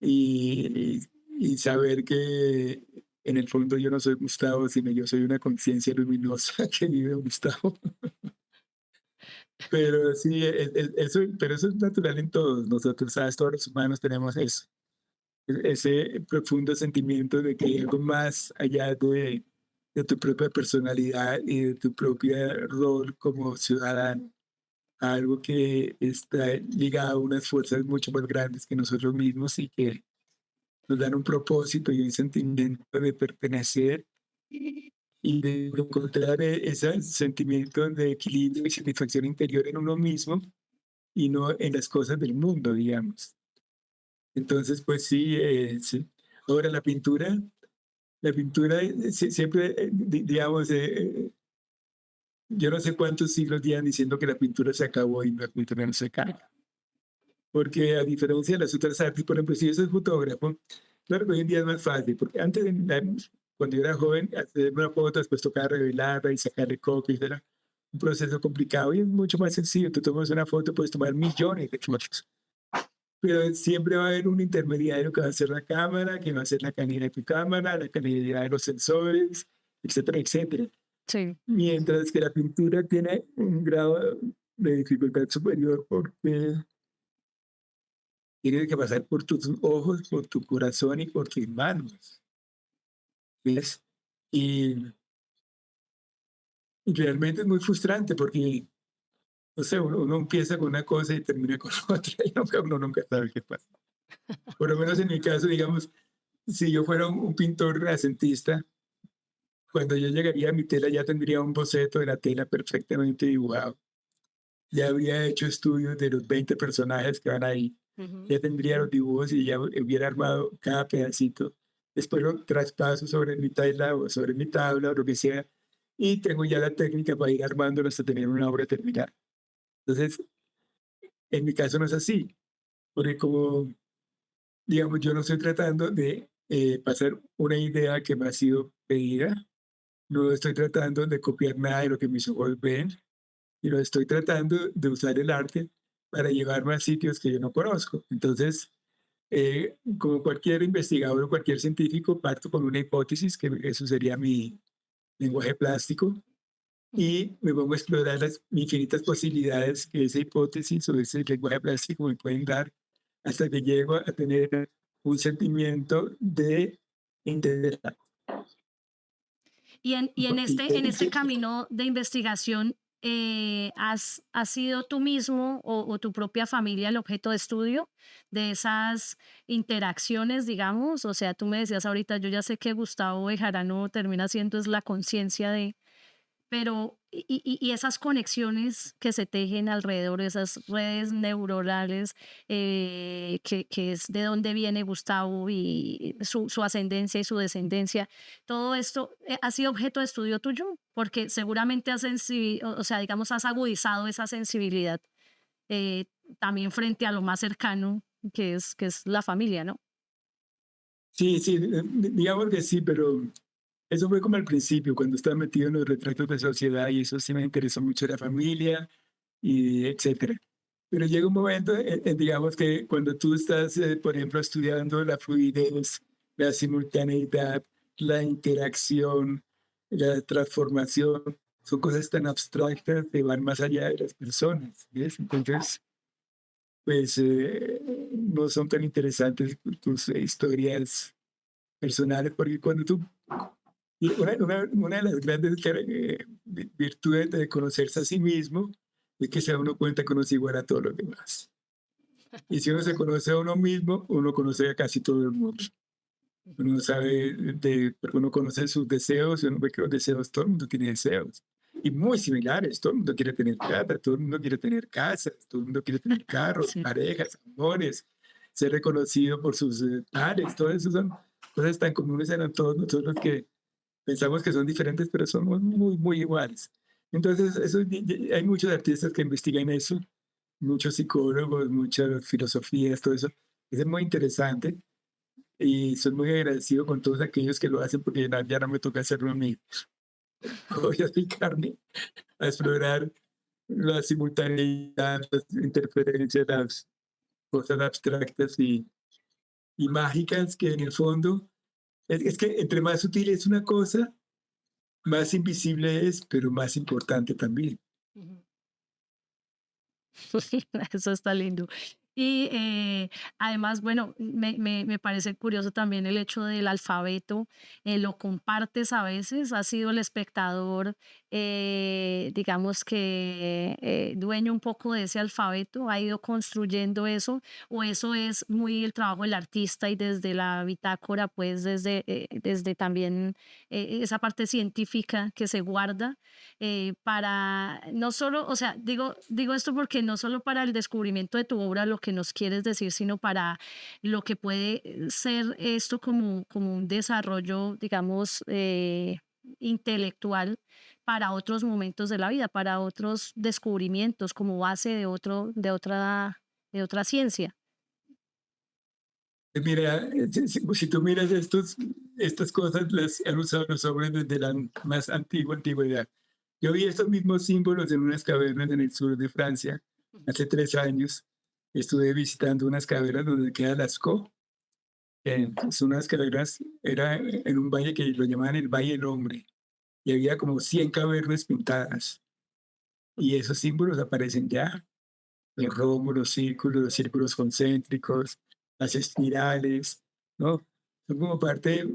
S2: y, y saber que en el fondo yo no soy Gustavo, sino yo soy una conciencia luminosa que vive en Gustavo. Pero sí, eso, pero eso es natural en todos nosotros, ¿sabes? Todos los humanos tenemos eso, ese profundo sentimiento de que hay algo más allá de tu propia personalidad y de tu propio rol como ciudadano, algo que está ligado a unas fuerzas mucho más grandes que nosotros mismos y que nos dan un propósito y un sentimiento de pertenecer y de encontrar ese sentimiento de equilibrio y satisfacción interior en uno mismo y no en las cosas del mundo, digamos. Entonces, pues sí, sí. Ahora la pintura siempre, digamos, yo no sé cuántos siglos llevan diciendo que la pintura se acabó y la pintura no se acaba. Porque a diferencia de las otras artes, por ejemplo, si yo soy fotógrafo, claro que hoy en día es más fácil, porque antes, cuando yo era joven, hacer una foto, después tocaba revelarla y sacarle copias, era un proceso complicado y es mucho más sencillo. Tú tomas una foto, puedes tomar millones de fotos, pero siempre va a haber un intermediario que va a ser la cámara, que va a ser la calidad de tu cámara, la calidad de los sensores, etcétera, etcétera.
S1: Sí.
S2: Mientras que la pintura tiene un grado de dificultad superior porque tiene que pasar por tus ojos, por tu corazón y por tus manos, ¿ves? Y realmente es muy frustrante porque, no sé, uno empieza con una cosa y termina con otra y uno nunca sabe qué pasa. Por lo menos en mi caso, digamos, si yo fuera un pintor renacentista, cuando yo llegaría a mi tela ya tendría un boceto de la tela perfectamente dibujado. Ya habría hecho estudios de los 20 personajes que van ahí.
S1: Ujú.
S2: Ya tendría los dibujos y ya hubiera armado cada pedacito. Después lo traspaso sobre mi tabla o sobre mi tabla o lo que sea. Y tengo ya la técnica para ir armándolo hasta tener una obra terminada. Entonces, en mi caso no es así. Porque como, digamos, yo no estoy tratando de pasar una idea que me ha sido pedida. No estoy tratando de copiar nada de lo que mis ojos ven y lo estoy tratando de usar el arte para llevarme a sitios que yo no conozco. Entonces, como cualquier investigador o cualquier científico, parto con una hipótesis, que eso sería mi lenguaje plástico, y me pongo a explorar las infinitas posibilidades que esa hipótesis o ese lenguaje plástico me pueden dar hasta que llego a tener un sentimiento de entender.
S1: En este camino de investigación, has sido tú mismo o tu propia familia el objeto de estudio de esas interacciones, digamos? O sea, tú me decías ahorita, yo ya sé que Gustavo Bejarano termina siendo es la conciencia de, pero, y esas conexiones que se tejen alrededor, esas redes neuronales, que es de dónde viene Gustavo y su ascendencia y su descendencia, todo esto ha sido objeto de estudio tuyo, porque seguramente o sea, digamos, has agudizado esa sensibilidad eh, también frente a lo más cercano, que es la familia, ¿no?
S2: Sí, sí, digamos que sí, pero eso fue como al principio, cuando estaba metido en los retratos de sociedad y eso sí me interesó mucho la familia, y etcétera. Pero llega un momento, digamos que cuando tú estás, por ejemplo, estudiando la fluidez, la simultaneidad, la interacción, la transformación, son cosas tan abstractas que van más allá de las personas, ¿ves? Entonces, pues no son tan interesantes tus historias personales, porque cuando tú... y una de las grandes virtudes de conocerse a sí mismo es que se da uno cuenta que uno es igual a todos los demás. Y si uno se conoce a uno mismo, uno conoce a casi todo el mundo. Uno sabe, porque uno conoce sus deseos, y uno ve que los deseos, todo el mundo tiene deseos. Y muy similares, todo el mundo quiere tener plata, todo el mundo quiere tener casas, todo el mundo quiere tener carros,
S1: Sí.
S2: parejas, amores, ser reconocido por sus pares, todo eso son cosas tan comunes en todos nosotros que pensamos que son diferentes, pero somos muy, muy iguales. Entonces, eso, hay muchos artistas que investigan eso, muchos psicólogos, muchas filosofías, todo eso. Es muy interesante y soy muy agradecido con todos aquellos que lo hacen porque ya no me toca hacerlo a mí. Voy a dedicarme a explorar la simultaneidad, las interferencias, las cosas abstractas y mágicas que en el fondo es que entre más sutil es una cosa, más invisible es, pero más importante también.
S1: Ujú. Eso está lindo. Y además, bueno, me parece curioso también el hecho del alfabeto. ¿Lo compartes a veces? ¿Has sido el espectador, digamos que dueño un poco de ese alfabeto? ¿Ha ido construyendo eso? ¿O eso es muy el trabajo del artista y desde la bitácora, pues desde también esa parte científica que se guarda? Para no solo, o sea, digo esto porque no solo para el descubrimiento de tu obra, lo que nos quieres decir, sino para lo que puede ser esto como un desarrollo, digamos, intelectual para otros momentos de la vida, para otros descubrimientos como base de otra ciencia.
S2: Mira, si tú miras estas cosas, las han usado los hombres desde la más antigua antigüedad. Yo vi estos mismos símbolos en unas cavernas en el sur de Francia hace 3 años. Estuve visitando unas cavernas donde queda Lascaux. Son unas cavernas, era en un valle que lo llamaban el Valle del Hombre, y había como 100 cavernas pintadas. Y esos símbolos aparecen ya, el rombo, los círculos concéntricos, las espirales, ¿no? Son como parte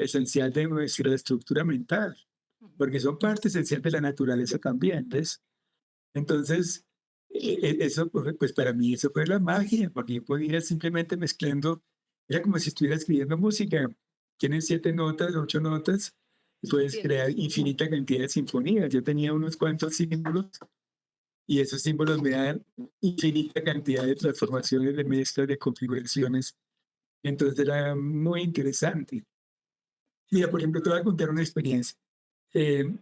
S2: esencial de nuestra estructura mental, porque son parte esencial de la naturaleza también, ¿ves? Entonces, eso, pues para mí eso fue la magia, porque yo podía simplemente mezclando, era como si estuviera escribiendo música. Tienes 7 notas, 8 notas, y puedes
S1: Entiendo.
S2: crear infinita cantidad de sinfonías. Yo tenía unos cuantos símbolos y esos símbolos me dan infinita cantidad de transformaciones, de mezclas, de configuraciones. Entonces era muy interesante. Mira, por ejemplo, te voy a contar una experiencia. Eh,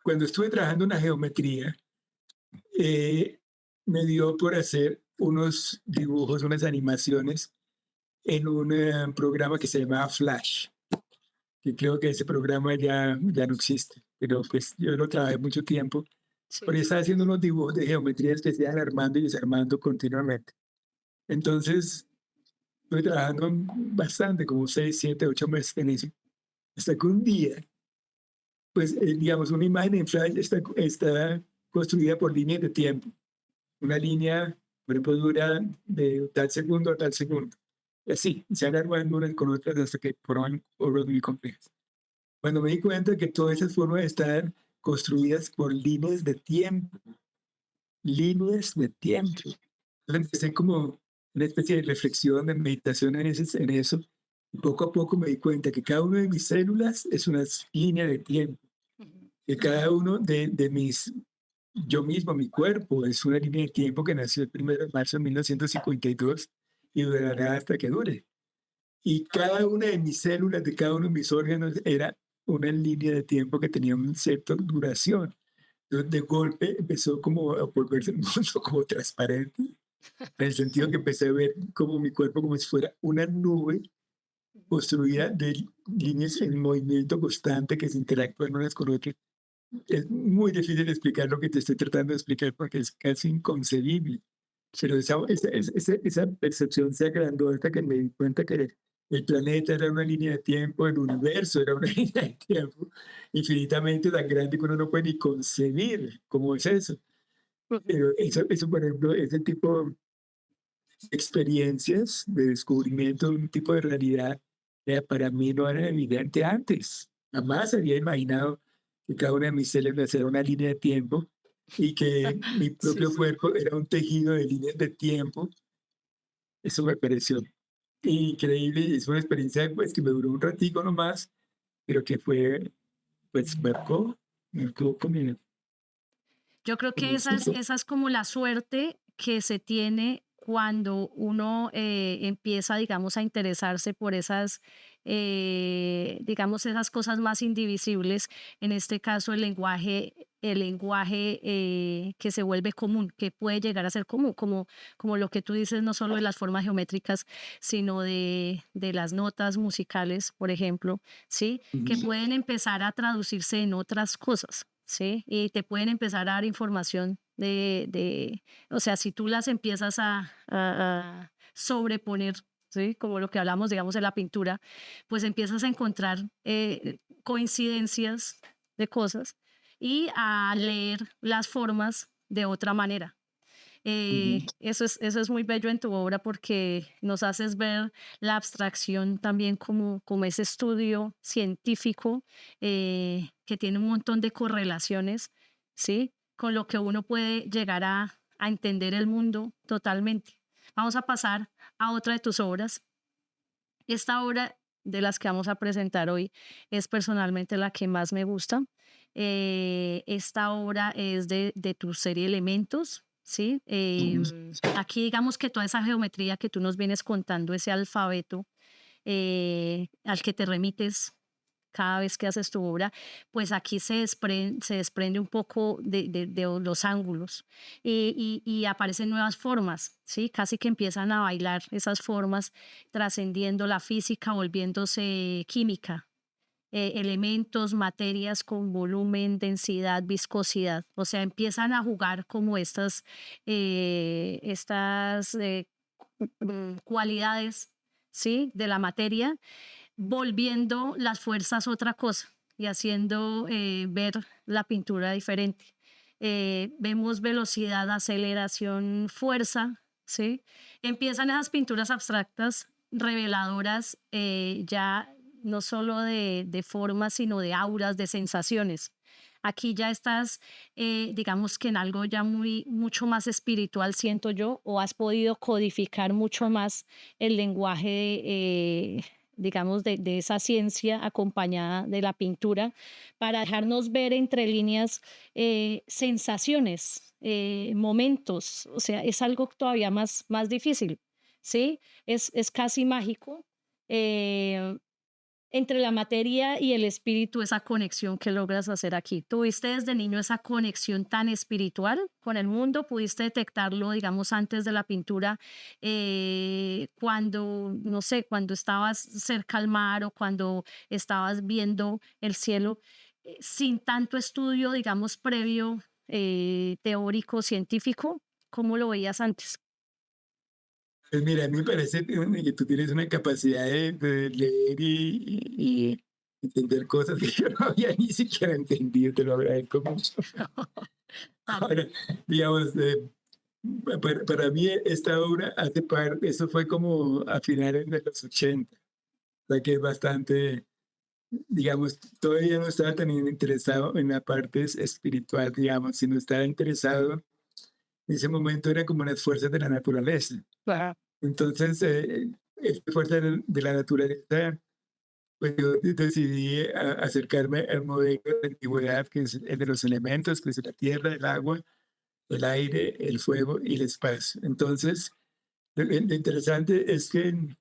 S2: Cuando estuve trabajando en la geometría, eh, me dio por hacer unos dibujos, unas animaciones en un programa que se llamaba Flash, que creo que ese programa ya no existe, pero pues yo lo trabajé mucho tiempo,
S1: Sí.
S2: porque estaba haciendo unos dibujos de geometría especial, armando y desarmando continuamente. Entonces, estuve trabajando bastante, como 6, 7, 8 meses en eso, hasta que un día, pues, digamos, una imagen en Flash está construida por líneas de tiempo. Una línea, por ejemplo, dura de tal segundo a tal segundo. Y así, se van armando unas con otras hasta que forman obras muy complejas. Cuando me di cuenta que todas esas formas están construidas por líneas de tiempo. Entonces empecé como una especie de reflexión, de meditación en eso. Y poco a poco me di cuenta que cada una de mis células es una línea de tiempo.
S1: Ujú.
S2: Que cada uno de mis yo mismo, mi cuerpo, es una línea de tiempo que nació el 1 de marzo de 1952 y durará hasta que dure. Y cada una de mis células, de cada uno de mis órganos, era una línea de tiempo que tenía una cierta duración. Entonces, de golpe empezó como a volverse el mundo como transparente, en el sentido que empecé a ver como mi cuerpo como si fuera una nube construida de líneas en movimiento constante que se interactúan unas con otras es muy difícil explicar lo que te estoy tratando de explicar porque es casi inconcebible. Pero esa percepción se agrandó hasta que me di cuenta que el planeta era una línea de tiempo, el universo era una línea de tiempo infinitamente tan grande que uno no puede ni concebir cómo es eso.
S1: Ujú.
S2: Pero eso, por ejemplo, ese tipo de experiencias de descubrimiento de un tipo de realidad, para mí no era evidente antes. Jamás había imaginado que cada una de mis células era una línea de tiempo y que mi
S1: Sí.
S2: propio cuerpo era un tejido de líneas de tiempo. Eso me pareció increíble y es una experiencia, pues, que me duró un ratico nomás, pero que fue, pues, marcó
S1: Yo creo que
S2: como súper.
S1: esa es como la suerte que se tiene cuando uno empieza, digamos, a interesarse por esas, digamos, esas cosas más indivisibles. En este caso, el lenguaje que se vuelve común, que puede llegar a ser común, como lo que tú dices, no solo de las formas geométricas, sino de las notas musicales, por ejemplo, ¿sí? Que
S2: Ujú.
S1: pueden empezar a traducirse en otras cosas. ¿Sí? Y te pueden empezar a dar información o sea, si tú las empiezas a sobreponer, ¿sí? Como lo que hablamos, digamos, de la pintura, pues empiezas a encontrar coincidencias de cosas y a leer las formas de otra manera.
S2: Ujú.
S1: Eso es muy bello en tu obra porque nos haces ver la abstracción también como ese estudio científico que tiene un montón de correlaciones, ¿sí? Con lo que uno puede llegar a entender el mundo totalmente. Vamos a pasar a otra de tus obras. Esta obra de las que vamos a presentar hoy es personalmente la que más me gusta. Esta obra es de tu serie Elementos, ¿sí?
S2: Ujú.
S1: Aquí digamos que toda esa geometría que tú nos vienes contando, ese alfabeto al que te remites cada vez que haces tu obra, pues aquí se desprende un poco de los ángulos y aparecen nuevas formas, ¿sí? Casi que empiezan a bailar esas formas, trascendiendo la física, volviéndose química. Elementos, materias con volumen, densidad, viscosidad. O sea, empiezan a jugar como estas cualidades, ¿sí? De la materia volviendo las fuerzas otra cosa y haciendo ver la pintura diferente. Vemos velocidad, aceleración, fuerza, ¿sí? Empiezan esas pinturas abstractas reveladoras ya no solo de formas, sino de auras, de sensaciones. Aquí ya estás, digamos que en algo ya mucho más espiritual, siento yo, o has podido codificar mucho más el lenguaje digamos, de esa ciencia acompañada de la pintura, para dejarnos ver entre líneas sensaciones, momentos, o sea, es algo todavía más difícil, ¿sí? Es casi mágico. eh, Entre la materia y el espíritu, esa conexión que logras hacer aquí. ¿Tuviste desde niño esa conexión tan espiritual con el mundo? ¿Pudiste detectarlo, digamos, antes de la pintura, cuando, no sé, cuando estabas cerca al mar o cuando estabas viendo el cielo, sin tanto estudio, digamos, previo, teórico, científico? ¿Cómo lo veías antes?
S2: Pues mira, a mí me parece que tú tienes una capacidad de leer y entender cosas que yo no había ni siquiera entendido, te lo agradezco mucho.
S1: Vale.
S2: Ahora, digamos, para mí esta obra hace parte, eso fue como a finales de los 80, o sea que es bastante, digamos, todavía no estaba tan interesado en la parte espiritual, digamos, sino estaba interesado, en ese momento era como las fuerzas de la naturaleza.
S1: Ajá.
S2: Entonces, esta fuerza de la naturaleza, pues yo decidí acercarme al modelo de la antigüedad, que es el de los elementos, que es la tierra, el agua, el aire, el fuego y el espacio. Entonces, lo interesante es que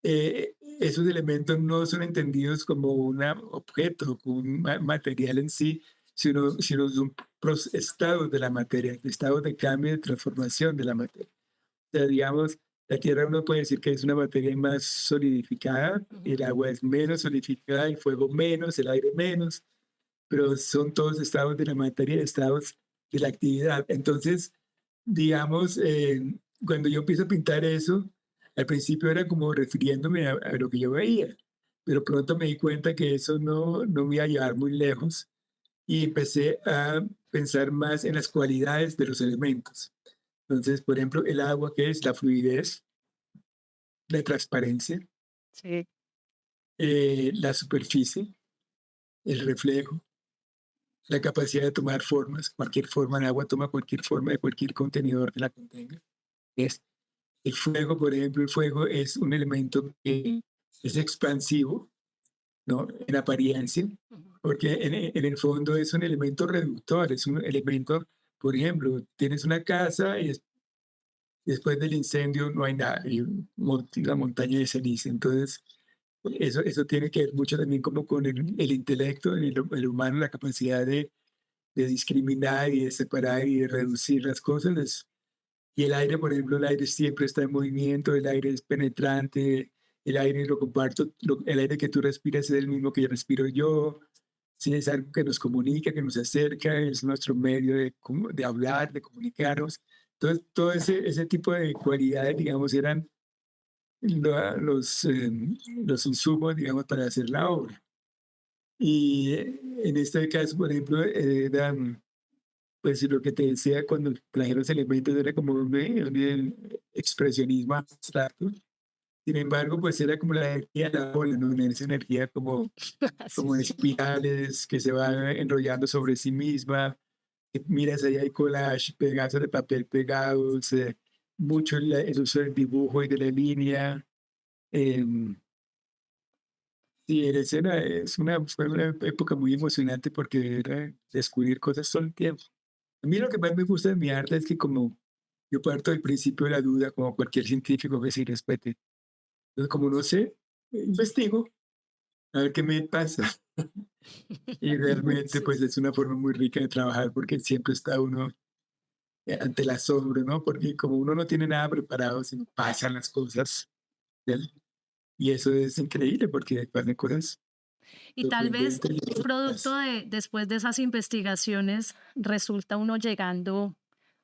S2: esos elementos no son entendidos como un objeto, como un material en sí, sino son estados de la materia, estados de cambio y de transformación de la materia. O sea, digamos, la tierra uno puede decir que es una materia más solidificada,
S1: Ujú.
S2: el agua es menos solidificada, el fuego menos, el aire menos, pero son todos estados de la materia, estados de la actividad. Entonces, digamos, cuando yo empiezo a pintar eso, al principio era como refiriéndome a lo que yo veía, pero pronto me di cuenta que eso no me iba a llevar muy lejos y empecé a pensar más en las cualidades de los elementos. Entonces, por ejemplo, el agua, que es la fluidez, la transparencia,
S1: Sí.
S2: la superficie, el reflejo, la capacidad de tomar formas. Cualquier forma en agua toma cualquier forma de cualquier contenedor que la contenga. Es el fuego, por ejemplo, el fuego es un elemento que es expansivo, ¿no? En apariencia,
S1: Ujú.
S2: porque en el fondo es un elemento reductor, es un elemento, por ejemplo, tienes una casa y después del incendio no hay nada, y una montaña de ceniza. Entonces, eso tiene que ver mucho también como con el intelecto, el humano, la capacidad de discriminar y de separar y de reducir las cosas. Y el aire, por ejemplo, el aire siempre está en movimiento, el aire es penetrante, el aire lo comparto, el aire que tú respiras es el mismo que yo respiro yo. Sí, es algo que nos comunica, que nos acerca, es nuestro medio de hablar, de comunicarnos. Entonces, todo ese tipo de cualidades, digamos, eran los insumos, digamos, para hacer la obra. Y en este caso, por ejemplo, eran, pues lo que te decía cuando trajeron los elementos era como un expresionismo abstracto. Sin embargo, pues era como la energía de la ola, ¿no? Esa energía
S1: Así.
S2: como de espirales que se va enrollando sobre sí misma. Miras, ahí hay collage, pedazos de papel pegados, mucho el uso del dibujo y de la línea. em, Sí, fue una época muy emocionante porque era descubrir cosas todo el tiempo. A mí lo que más me gusta de mi arte es que como yo parto del principio de la duda, como cualquier científico que se respete. Entonces, como no sé, investigo a ver qué me pasa. Y realmente,
S1: Sí.
S2: pues es una forma muy rica de trabajar porque siempre está uno ante el asombro, ¿no? Porque como uno no tiene nada preparado, se pasan las cosas. ¿Sí? Y eso es increíble porque pasan cosas
S1: Y tal vez
S2: sorprendentes.
S1: producto de después de esas investigaciones resulta uno llegando,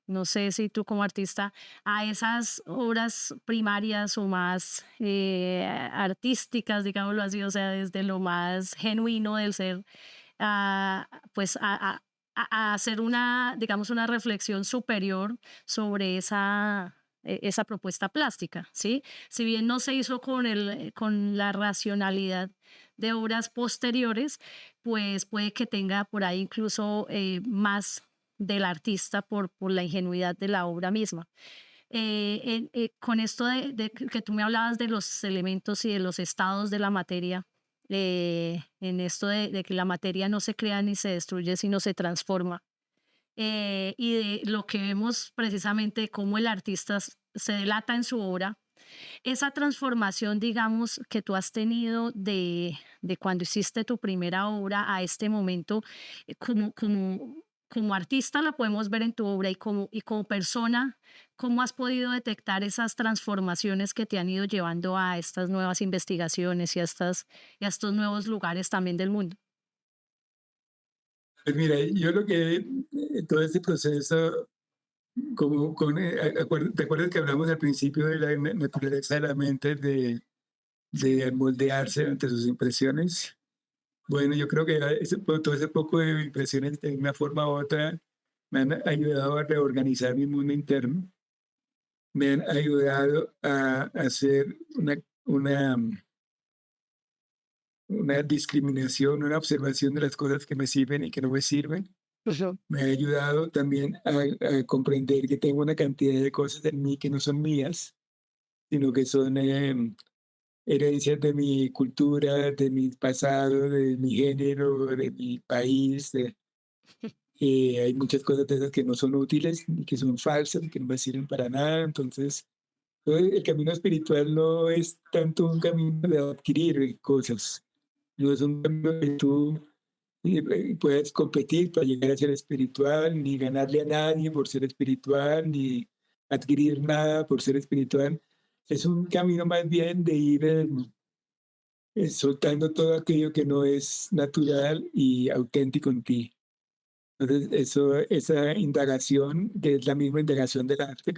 S1: no sé si tú como artista, a esas obras primarias o más artísticas, digámoslo así, o sea, desde lo más genuino del ser, a, pues a hacer una, digamos, una reflexión superior sobre esa propuesta plástica, ¿sí? Si bien no se hizo con la racionalidad de obras posteriores, pues puede que tenga por ahí incluso más del artista por la ingenuidad de la obra misma. Con esto de que tú me hablabas de los elementos y de los estados de la materia, en esto de que la materia no se crea ni se destruye, sino se transforma, y de lo que vemos precisamente cómo el artista se delata en su obra, esa transformación, digamos, que tú has tenido de cuando hiciste tu primera obra a este momento, como artista la podemos ver en tu obra y como persona, ¿cómo has podido detectar esas transformaciones que te han ido llevando a estas nuevas investigaciones y a estos nuevos lugares también del mundo?
S2: Pues mira, yo lo que todo este proceso, como ¿te acuerdas que hablamos al principio de la naturaleza de la mente, de moldearse ante sus impresiones? Bueno, yo creo que todo ese poco de impresiones de una forma u otra me han ayudado a reorganizar mi mundo interno, me han ayudado a hacer una discriminación, una observación de las cosas que me sirven y que no me sirven.
S1: Ujú.
S2: Me ha ayudado también a comprender que tengo una cantidad de cosas en mí que no son mías, sino que son herencias de mi cultura, de mi pasado, de mi género, de mi país. Hay muchas cosas de esas que no son útiles y que son falsas y que no me sirven para nada. Entonces, el camino espiritual no es tanto un camino de adquirir cosas, no es un camino que tú puedes competir para llegar a ser espiritual, ni ganarle a nadie por ser espiritual, ni adquirir nada por ser espiritual. Es un camino más bien de ir soltando todo aquello que no es natural y auténtico en ti. Entonces, esa indagación, que es la misma indagación del arte,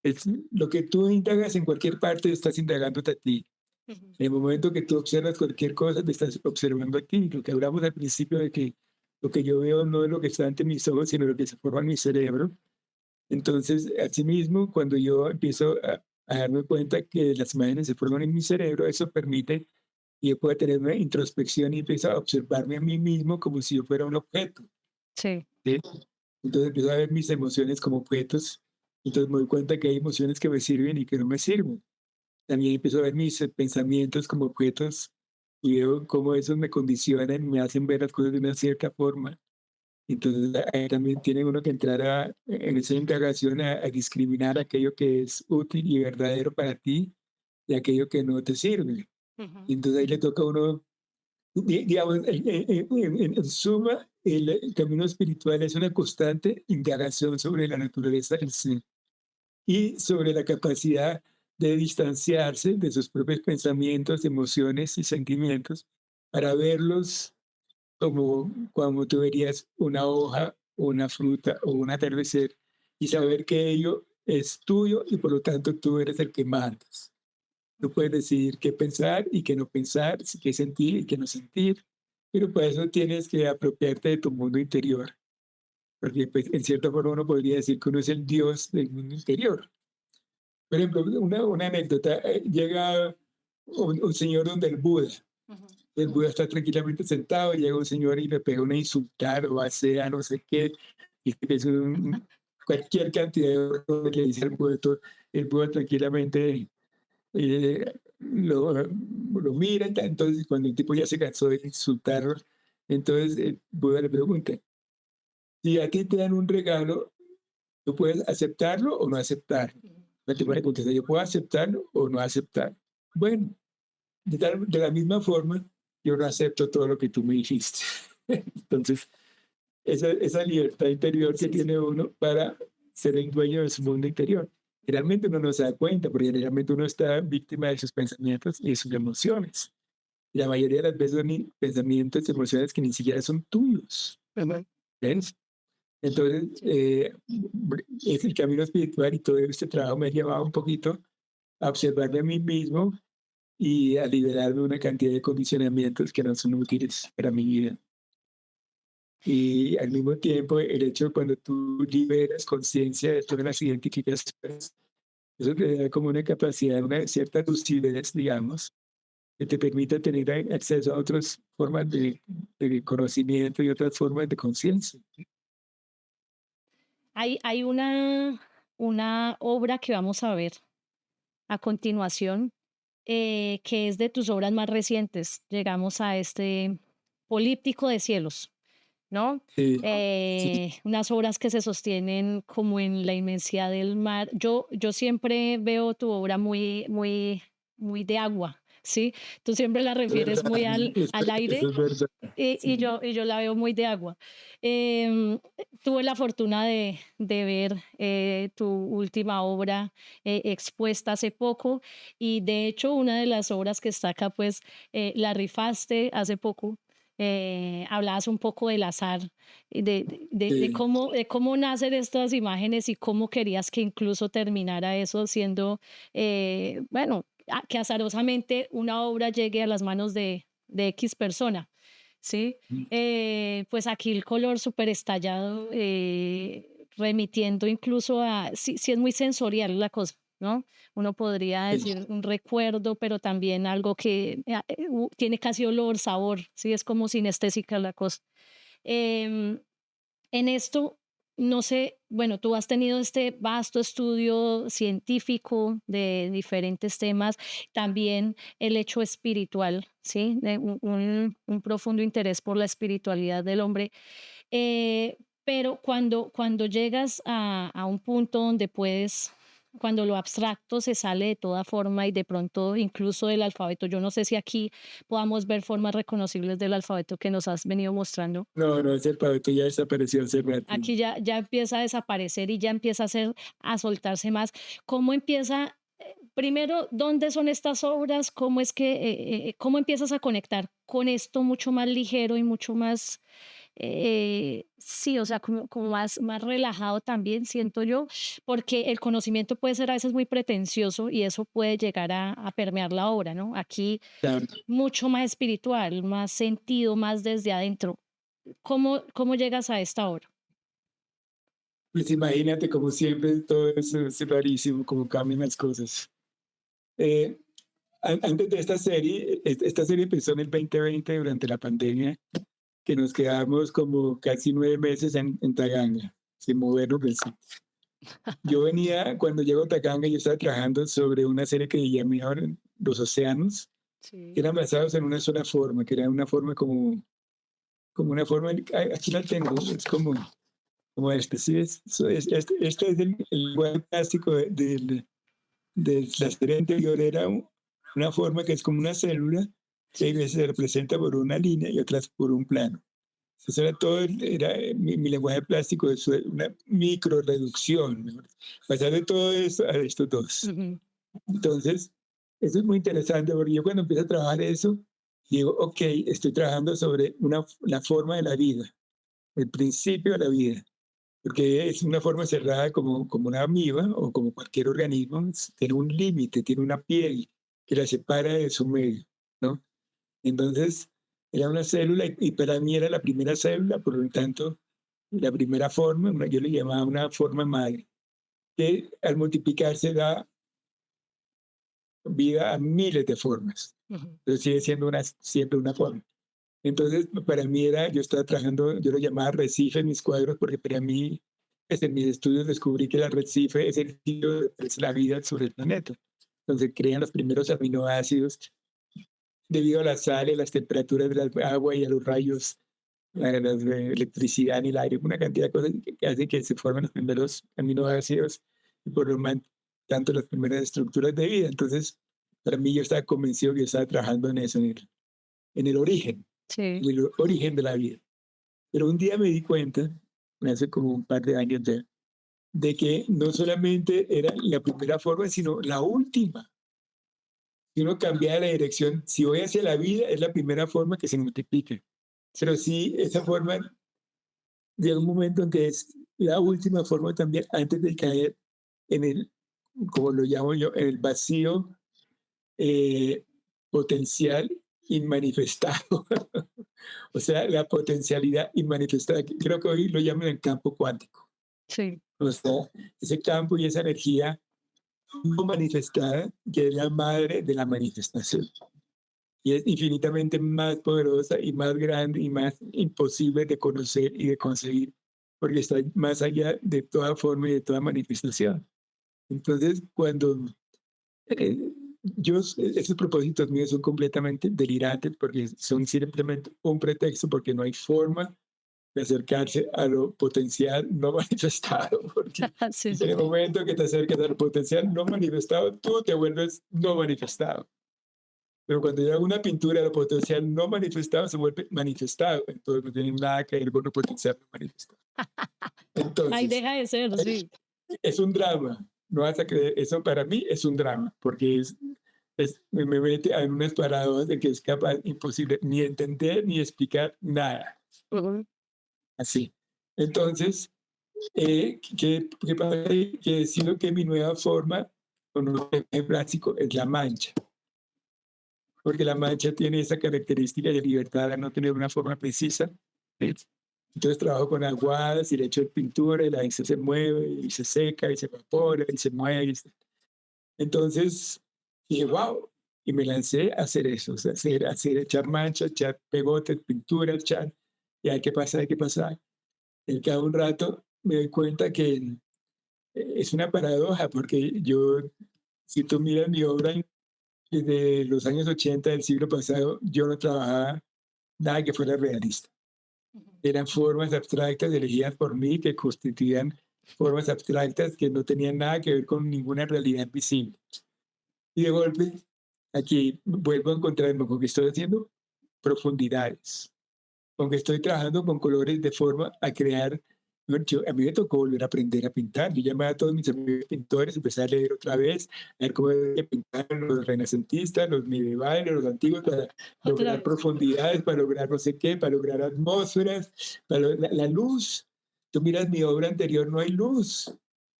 S2: es lo que tú indagas en cualquier parte, estás indagándote a ti.
S1: Ujú.
S2: En el momento que tú observas cualquier cosa, te estás observando a ti. Lo que hablamos al principio de que lo que yo veo no es lo que está ante mis ojos, sino lo que se forma en mi cerebro. Entonces, asimismo, cuando yo empiezo a darme cuenta que las imágenes se forman en mi cerebro, eso permite que yo pueda tener una introspección y empiezo a observarme a mí mismo como si yo fuera un objeto.
S1: Sí.
S2: ¿Sí? Entonces empiezo a ver mis emociones como objetos. Entonces me doy cuenta que hay emociones que me sirven y que no me sirven. También empiezo a ver mis pensamientos como objetos y veo cómo esos me condicionan, me hacen ver las cosas de una cierta forma. Entonces ahí también tiene uno que entrar en esa indagación a discriminar aquello que es útil y verdadero para ti de aquello que no te sirve.
S1: Ujú.
S2: Y entonces ahí le toca a uno, digamos, en suma, el camino espiritual es una constante indagación sobre la naturaleza del ser y sobre la capacidad de distanciarse de sus propios pensamientos, emociones y sentimientos para verlos como tú verías una hoja, una fruta o un atardecer y saber que ello es tuyo y por lo tanto tú eres el que mandas. Tú puedes decidir qué pensar y qué no pensar, qué sentir y qué no sentir, pero para eso tienes que apropiarte de tu mundo interior, porque pues, en cierta forma uno podría decir que uno es el Dios del mundo interior. Por ejemplo, una anécdota, llega un señor donde el Buda.
S1: Ujú.
S2: El Buda está tranquilamente sentado, y llega un señor y le pega una insultar o hace a no sé qué, y es cualquier cantidad de horror que le dice al Buda. El Buda tranquilamente lo mira, y tal. Entonces cuando el tipo ya se cansó de insultarlo, entonces el Buda le pregunta, si a ti te dan un regalo, ¿tú puedes aceptarlo o no aceptarlo?
S1: Ujú.
S2: La tipo le contesta, yo puedo aceptarlo o no aceptarlo. Bueno, de la misma forma, yo no acepto todo lo que tú me dijiste. Entonces, esa libertad interior que
S1: Sí, sí.
S2: tiene uno para ser el dueño de su mundo interior. Realmente uno no se da cuenta, porque realmente uno está víctima de sus pensamientos y de sus emociones. Y la mayoría de las veces son pensamientos y emociones que ni siquiera son tuyos.
S1: Ujú.
S2: ¿Ves? Entonces,
S1: Sí.
S2: es el camino espiritual y todo este trabajo me ha llevado un poquito a observarme a mí mismo y a liberarme de una cantidad de condicionamientos que no son útiles para mi vida. Y al mismo tiempo, el hecho de cuando tú liberas conciencia de todas las identificaciones, eso te da como una capacidad, una cierta lucidez, digamos, que te permite tener acceso a otras formas de conocimiento y otras formas de conciencia.
S1: Hay una obra que vamos a ver a continuación, que es de tus obras más recientes. Llegamos a este Políptico de Cielos, ¿no?
S2: Sí, sí,
S1: Unas obras que se sostienen como en la inmensidad del mar. Yo siempre veo tu obra muy de agua, ¿sí? Tú siempre la
S2: es
S1: refieres
S2: verdad,
S1: muy al
S2: eso
S1: aire
S2: es verdad. Sí,
S1: y yo la veo muy de agua. Tuve la fortuna de ver tu última obra expuesta hace poco y de hecho una de las obras que está acá, pues la rifaste hace poco. Hablabas un poco del azar,
S2: sí,
S1: de cómo nacen estas imágenes y cómo querías que incluso terminara eso siendo, bueno, que azarosamente una obra llegue a las manos de X persona. ¿Sí? Pues aquí el color súper estallado, remitiendo incluso a, sí, sí es muy sensorial la cosa, ¿no? Uno podría
S2: sí,
S1: decir un recuerdo, pero también algo que tiene casi olor, sabor, sí, es como sinestésica la cosa. Em, en esto, no sé, bueno, tú has tenido este vasto estudio científico de diferentes temas, también el hecho espiritual, ¿sí? De un profundo interés por la espiritualidad del hombre. Pero cuando llegas a un punto donde puedes, cuando lo abstracto se sale de toda forma y de pronto incluso del alfabeto, yo no sé si aquí podamos ver formas reconocibles del alfabeto que nos has venido mostrando.
S2: no, no, ese alfabeto ya desapareció hace rato.
S1: Aquí ya empieza a desaparecer y ya empieza a soltarse más. ¿Cómo empieza? primero, ¿dónde son estas obras? ¿Cómo es que, cómo empiezas a conectar con esto mucho más ligero y mucho más, sí, o sea, como más relajado también, siento yo, porque el conocimiento puede ser a veces muy pretencioso y eso puede llegar a permear la obra, ¿no? Aquí
S2: Claro.
S1: mucho más espiritual, más sentido, más desde adentro. ¿Cómo llegas a esta obra?
S2: Pues imagínate, como siempre, todo eso es rarísimo, como cambian las cosas. Eh, Antes de esta serie, esta serie empezó en el 2020 durante la pandemia, que nos quedamos como casi 9 meses en Taganga, sin movernos del sitio. Yo venía, cuando llego a Taganga, yo estaba trabajando sobre una serie que llamé ahora Los Océanos, que
S1: Sí.
S2: eran basados en una sola forma, que era una forma como una forma, aquí la tengo, es como este, sí, este es el lenguaje plástico de la serie anterior, era una forma que es como una célula, que a
S1: Sí.
S2: veces se representa por una línea y otras por un plano. Eso era todo, era mi lenguaje plástico, eso es una micro reducción, pasar de todo eso a estos dos.
S1: Ujú.
S2: Entonces, eso es muy interesante porque yo cuando empiezo a trabajar eso, digo, ok, estoy trabajando sobre la forma de la vida, el principio de la vida, porque es una forma cerrada como una amiba o como cualquier organismo, tiene un límite, tiene una piel que la separa de su medio, ¿no? Entonces, era una célula y para mí era la primera célula, por lo tanto, la primera forma, yo le llamaba una forma madre, que al multiplicarse da vida a miles de formas.
S1: Ujú.
S2: Entonces sigue siendo siempre una forma. Entonces, para mí era, yo estaba trabajando, yo lo llamaba arrecife en mis cuadros, porque para mí, pues, en mis estudios descubrí que el arrecife es el giro, es la vida sobre el planeta, donde crean los primeros aminoácidos debido a la sal y a las temperaturas del agua y a los rayos, a la electricidad en el aire, una cantidad de cosas que hacen que se formen los primeros aminoácidos y por lo tanto las primeras estructuras de vida. Entonces, para mí yo estaba convencido que yo estaba trabajando en eso, en el origen,
S1: Sí.
S2: en el origen de la vida. Pero un día me di cuenta, hace como un par de años ya, de que no solamente era la primera forma, sino la última. Si uno cambia la dirección, si voy hacia la vida, es la primera forma que se multiplica. Pero si esa forma llega un momento en que es la última forma también, antes de caer en el, como lo llamo yo, en el vacío eh, potencial inmanifestado. O sea, la potencialidad inmanifestada, que creo que hoy lo llaman el campo cuántico.
S1: Sí.
S2: O sea, ese campo y esa energía no manifestada, que es la madre de la manifestación. Y es infinitamente más poderosa y más grande y más imposible de conocer y de conseguir, porque está más allá de toda forma y de toda manifestación. Entonces, cuando eh, esos propósitos míos son completamente delirantes, porque son simplemente un pretexto, porque no hay forma de acercarse a lo potencial no manifestado, porque
S1: Sí,
S2: en
S1: sí.
S2: el momento que te acercas al potencial no manifestado, tú te vuelves no manifestado. Pero cuando llega una pintura, lo potencial no manifestado se vuelve manifestado. Entonces no tiene nada que ver con lo potencial no manifestado.
S1: Ahí
S2: Entonces,
S1: deja de ser, sí.
S2: es un drama. No vas a creer, eso para mí es un drama, porque me mete en unas paradojas de que es capaz, imposible ni entender ni explicar nada.
S1: Ujú.
S2: Así. Entonces, ¿qué pasa ahí? Que decido que mi nueva forma, con un lenguaje plástico, es la mancha, porque la mancha tiene esa característica de libertad a no tener una forma precisa. ¿Sí? Entonces trabajo con aguadas y le echo pintura y la isa se mueve y se seca y se evapora y se mueve. Entonces dije, wow, y me lancé a hacer eso, o sea, echar manchas, echar pegotes, pintura, echar, y hay que pasar, hay que pasar. Y cada un rato me doy cuenta que es una paradoja, porque si tú miras mi obra desde los años 80 del siglo pasado, yo no trabajaba nada que fuera realista.
S1: Ujú.
S2: Eran formas abstractas elegidas por mí que constituían formas abstractas que no tenían nada que ver con ninguna realidad visible. Y de golpe, aquí vuelvo a encontrarme con que estoy haciendo profundidades, con que estoy trabajando con colores de forma a crear A mí me tocó volver a aprender a pintar. Yo llamaba a todos mis amigos pintores, empecé a leer otra vez, a ver cómo debía pintar los renacentistas, los medievales, los antiguos, para
S1: Otra
S2: lograr
S1: vez.
S2: profundidades, para lograr no sé qué, para lograr atmósferas, la luz. Tú miras mi obra anterior, no hay luz,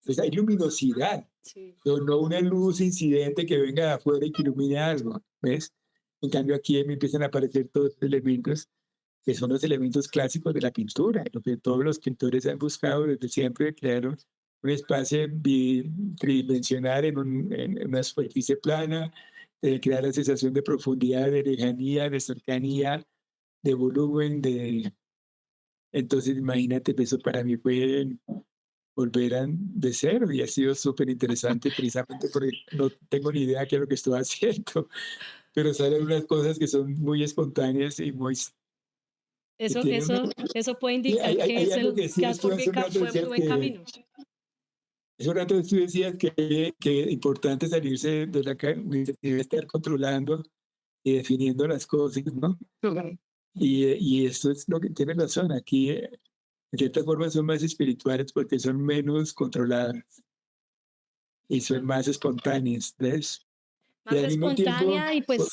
S2: pues hay luminosidad,
S1: Sí.
S2: pero no una luz incidente que venga de afuera y que ilumine algo, ¿ves? En cambio aquí me empiezan a aparecer todos estos elementos que son los elementos clásicos de la pintura, lo que todos los pintores han buscado desde siempre, crear un espacio tridimensional en una superficie plana, crear la sensación de profundidad, de lejanía, de cercanía, de volumen, entonces imagínate, eso para mí fue volver de cero y ha sido súper interesante precisamente porque no tengo ni idea qué es lo que estoy haciendo, pero salen unas cosas que son muy espontáneas y muy que
S1: Eso
S2: tienen
S1: eso eso puede
S2: sí,
S1: indicar que
S2: hay
S1: es
S2: algo que
S1: que
S2: decías
S1: vas
S2: tú
S1: por
S2: hace un rato,
S1: buen
S2: decías
S1: buen
S2: que
S1: camino.
S2: hace un rato tú decías que es importante salirse de de estar controlando y definiendo las cosas, ¿no?
S1: Ujú.
S2: Y esto es lo que tiene razón. Aquí, en cierta forma, son más espirituales porque son menos controladas y son más espontáneas, ¿ves? Y
S1: Más
S2: al mismo tiempo,
S1: espontánea y, pues,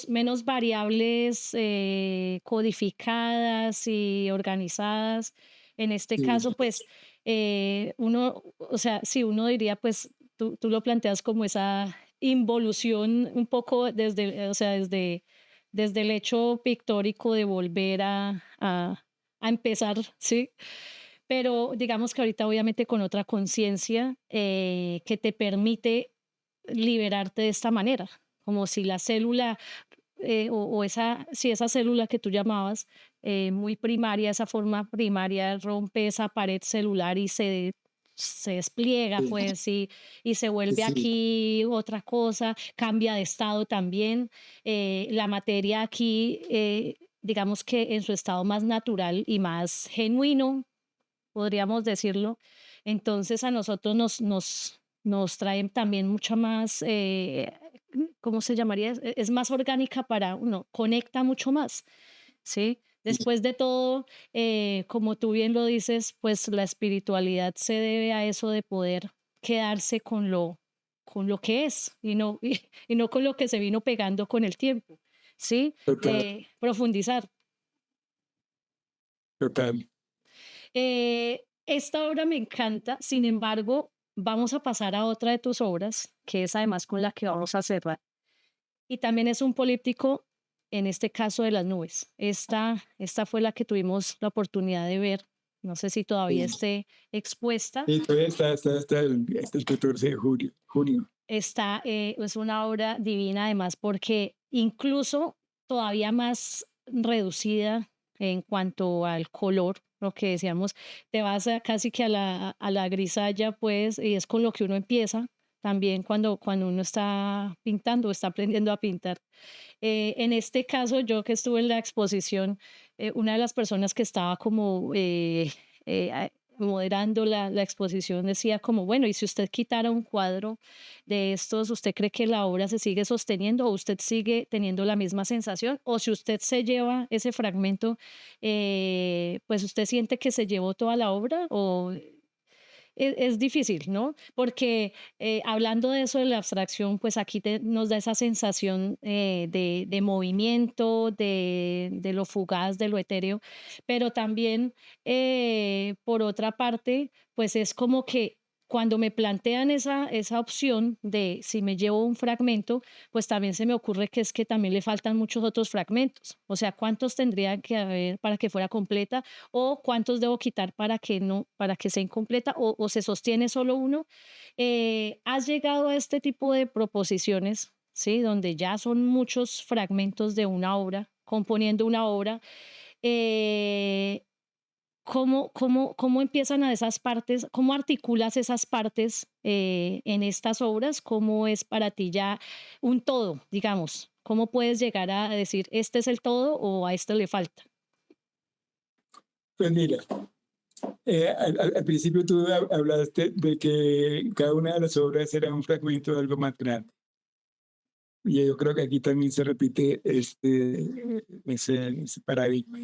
S1: menos variables, codificadas y organizadas. En este caso,
S2: sí,
S1: pues, uno, o sea, sí, uno diría, pues, tú lo planteas como esa involución un poco desde, o sea, desde el hecho pictórico de volver a empezar, ¿sí? Pero digamos que ahorita obviamente con otra conciencia, que te permite liberarte de esta manera, como si la célula, o esa, si esa célula que tú llamabas, muy primaria, esa forma primaria rompe esa pared celular y se despliega,
S2: sí,
S1: pues, y se vuelve
S2: sí,
S1: aquí otra cosa, cambia de estado también. La materia aquí, digamos que en su estado más natural y más genuino, podríamos decirlo. Entonces a nosotros nos traen también mucha más, ¿cómo se llamaría? Es más orgánica para uno, conecta mucho más, ¿sí?
S2: sí,
S1: Después de todo, como tú bien lo dices, pues la espiritualidad se debe a eso de poder quedarse con lo que es y no, y no con lo que se vino pegando con el tiempo, ¿sí?
S2: total,
S1: Profundizar.
S2: total.
S1: Esta obra me encanta, sin embargo, vamos a pasar a otra de tus obras, que es además con la que vamos a cerrar. Y también es un políptico, en este caso de las nubes. Esta fue la que tuvimos la oportunidad de ver. No sé si todavía
S2: Sí,
S1: esté expuesta.
S2: sí, todavía está hasta el 14 de junio.
S1: Es una obra divina, además, porque incluso todavía más reducida en cuanto al color, lo que decíamos, te vas casi que a la grisalla, pues, y es con lo que uno empieza también cuando uno está pintando o está aprendiendo a pintar. En este caso, yo que estuve en la exposición, una de las personas que estaba como moderando la exposición decía como, bueno, y si usted quitara un cuadro de estos, ¿usted cree que la obra se sigue sosteniendo o usted sigue teniendo la misma sensación? O si usted se lleva ese fragmento, pues usted siente que se llevó toda la obra o es difícil, ¿no? Porque hablando de eso de la abstracción, pues aquí nos da esa sensación de movimiento, de lo fugaz, de lo etéreo, pero también, por otra parte, pues es como que cuando me plantean esa opción de si me llevo un fragmento, pues también se me ocurre que es que también le faltan muchos otros fragmentos. O sea, ¿cuántos tendría que haber para que fuera completa? O cuántos debo quitar para que no, para que sea incompleta o se sostiene solo uno. ¿Has llegado a este tipo de proposiciones, sí, donde ya son muchos fragmentos de una obra, componiendo una obra? Eh, cómo empiezan a esas partes? ¿Cómo articulas esas partes en estas obras? ¿Cómo es para ti ya un todo, digamos? ¿Cómo puedes llegar a decir, este es el todo o a este le falta?
S2: Pues mira, al principio tú hablaste de que cada una de las obras era un fragmento de algo más grande. Y yo creo que aquí también se repite ese paradigma.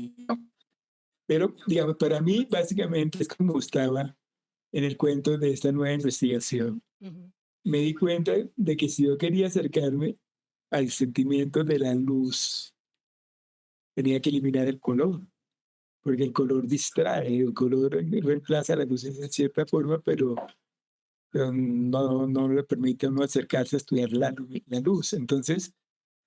S2: Pero, digamos, para mí, básicamente, es como estaba en el cuento de esta nueva investigación.
S1: Ujú.
S2: Me di cuenta de que si yo quería acercarme al sentimiento de la luz, tenía que eliminar el color, porque el color distrae, el color reemplaza la luz de cierta forma, pero no le permite a uno acercarse a estudiar la luz. Entonces,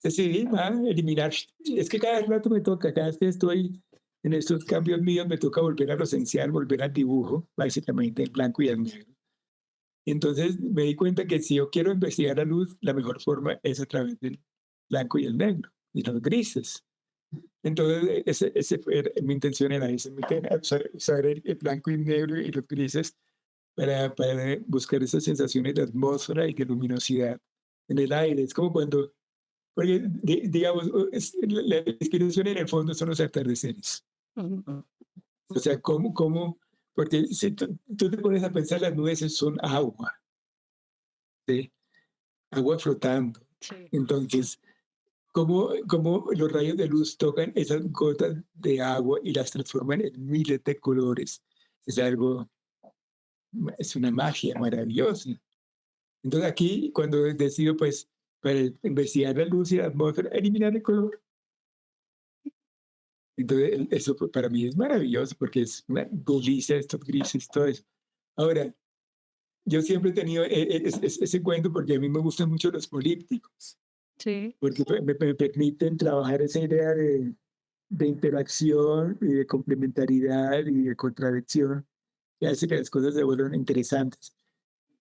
S2: decidí eliminar. Es que cada rato me toca, cada vez que estoy en estos cambios míos, me toca volver a lo esencial, volver al dibujo, básicamente el blanco y el negro. Entonces me di cuenta que si yo quiero investigar la luz, la mejor forma es a través del blanco y el negro y los grises. Entonces, mi intención era esa, usar el blanco y negro y los grises para buscar esas sensaciones de atmósfera y de luminosidad en el aire. Es como cuando, porque digamos, la inspiración en el fondo son los atardeceres.
S1: Ujú.
S2: ¿No? O sea, porque si tú te pones a pensar, las nubes son agua, ¿sí? Agua flotando.
S1: Sí.
S2: Entonces, cómo los rayos de luz tocan esas gotas de agua y las transforman en miles de colores? Es algo, es una magia maravillosa. Entonces aquí, cuando decido, pues, para investigar la luz y la atmósfera, eliminar el color. Entonces, eso para mí es maravilloso porque es una dulce, estos grises, todo eso. Ahora, yo siempre he tenido ese cuento porque a mí me gustan mucho los polípticos,
S1: Sí.
S2: porque me permiten trabajar esa idea de interacción y de complementariedad y de contradicción que hace que las cosas se vuelvan interesantes.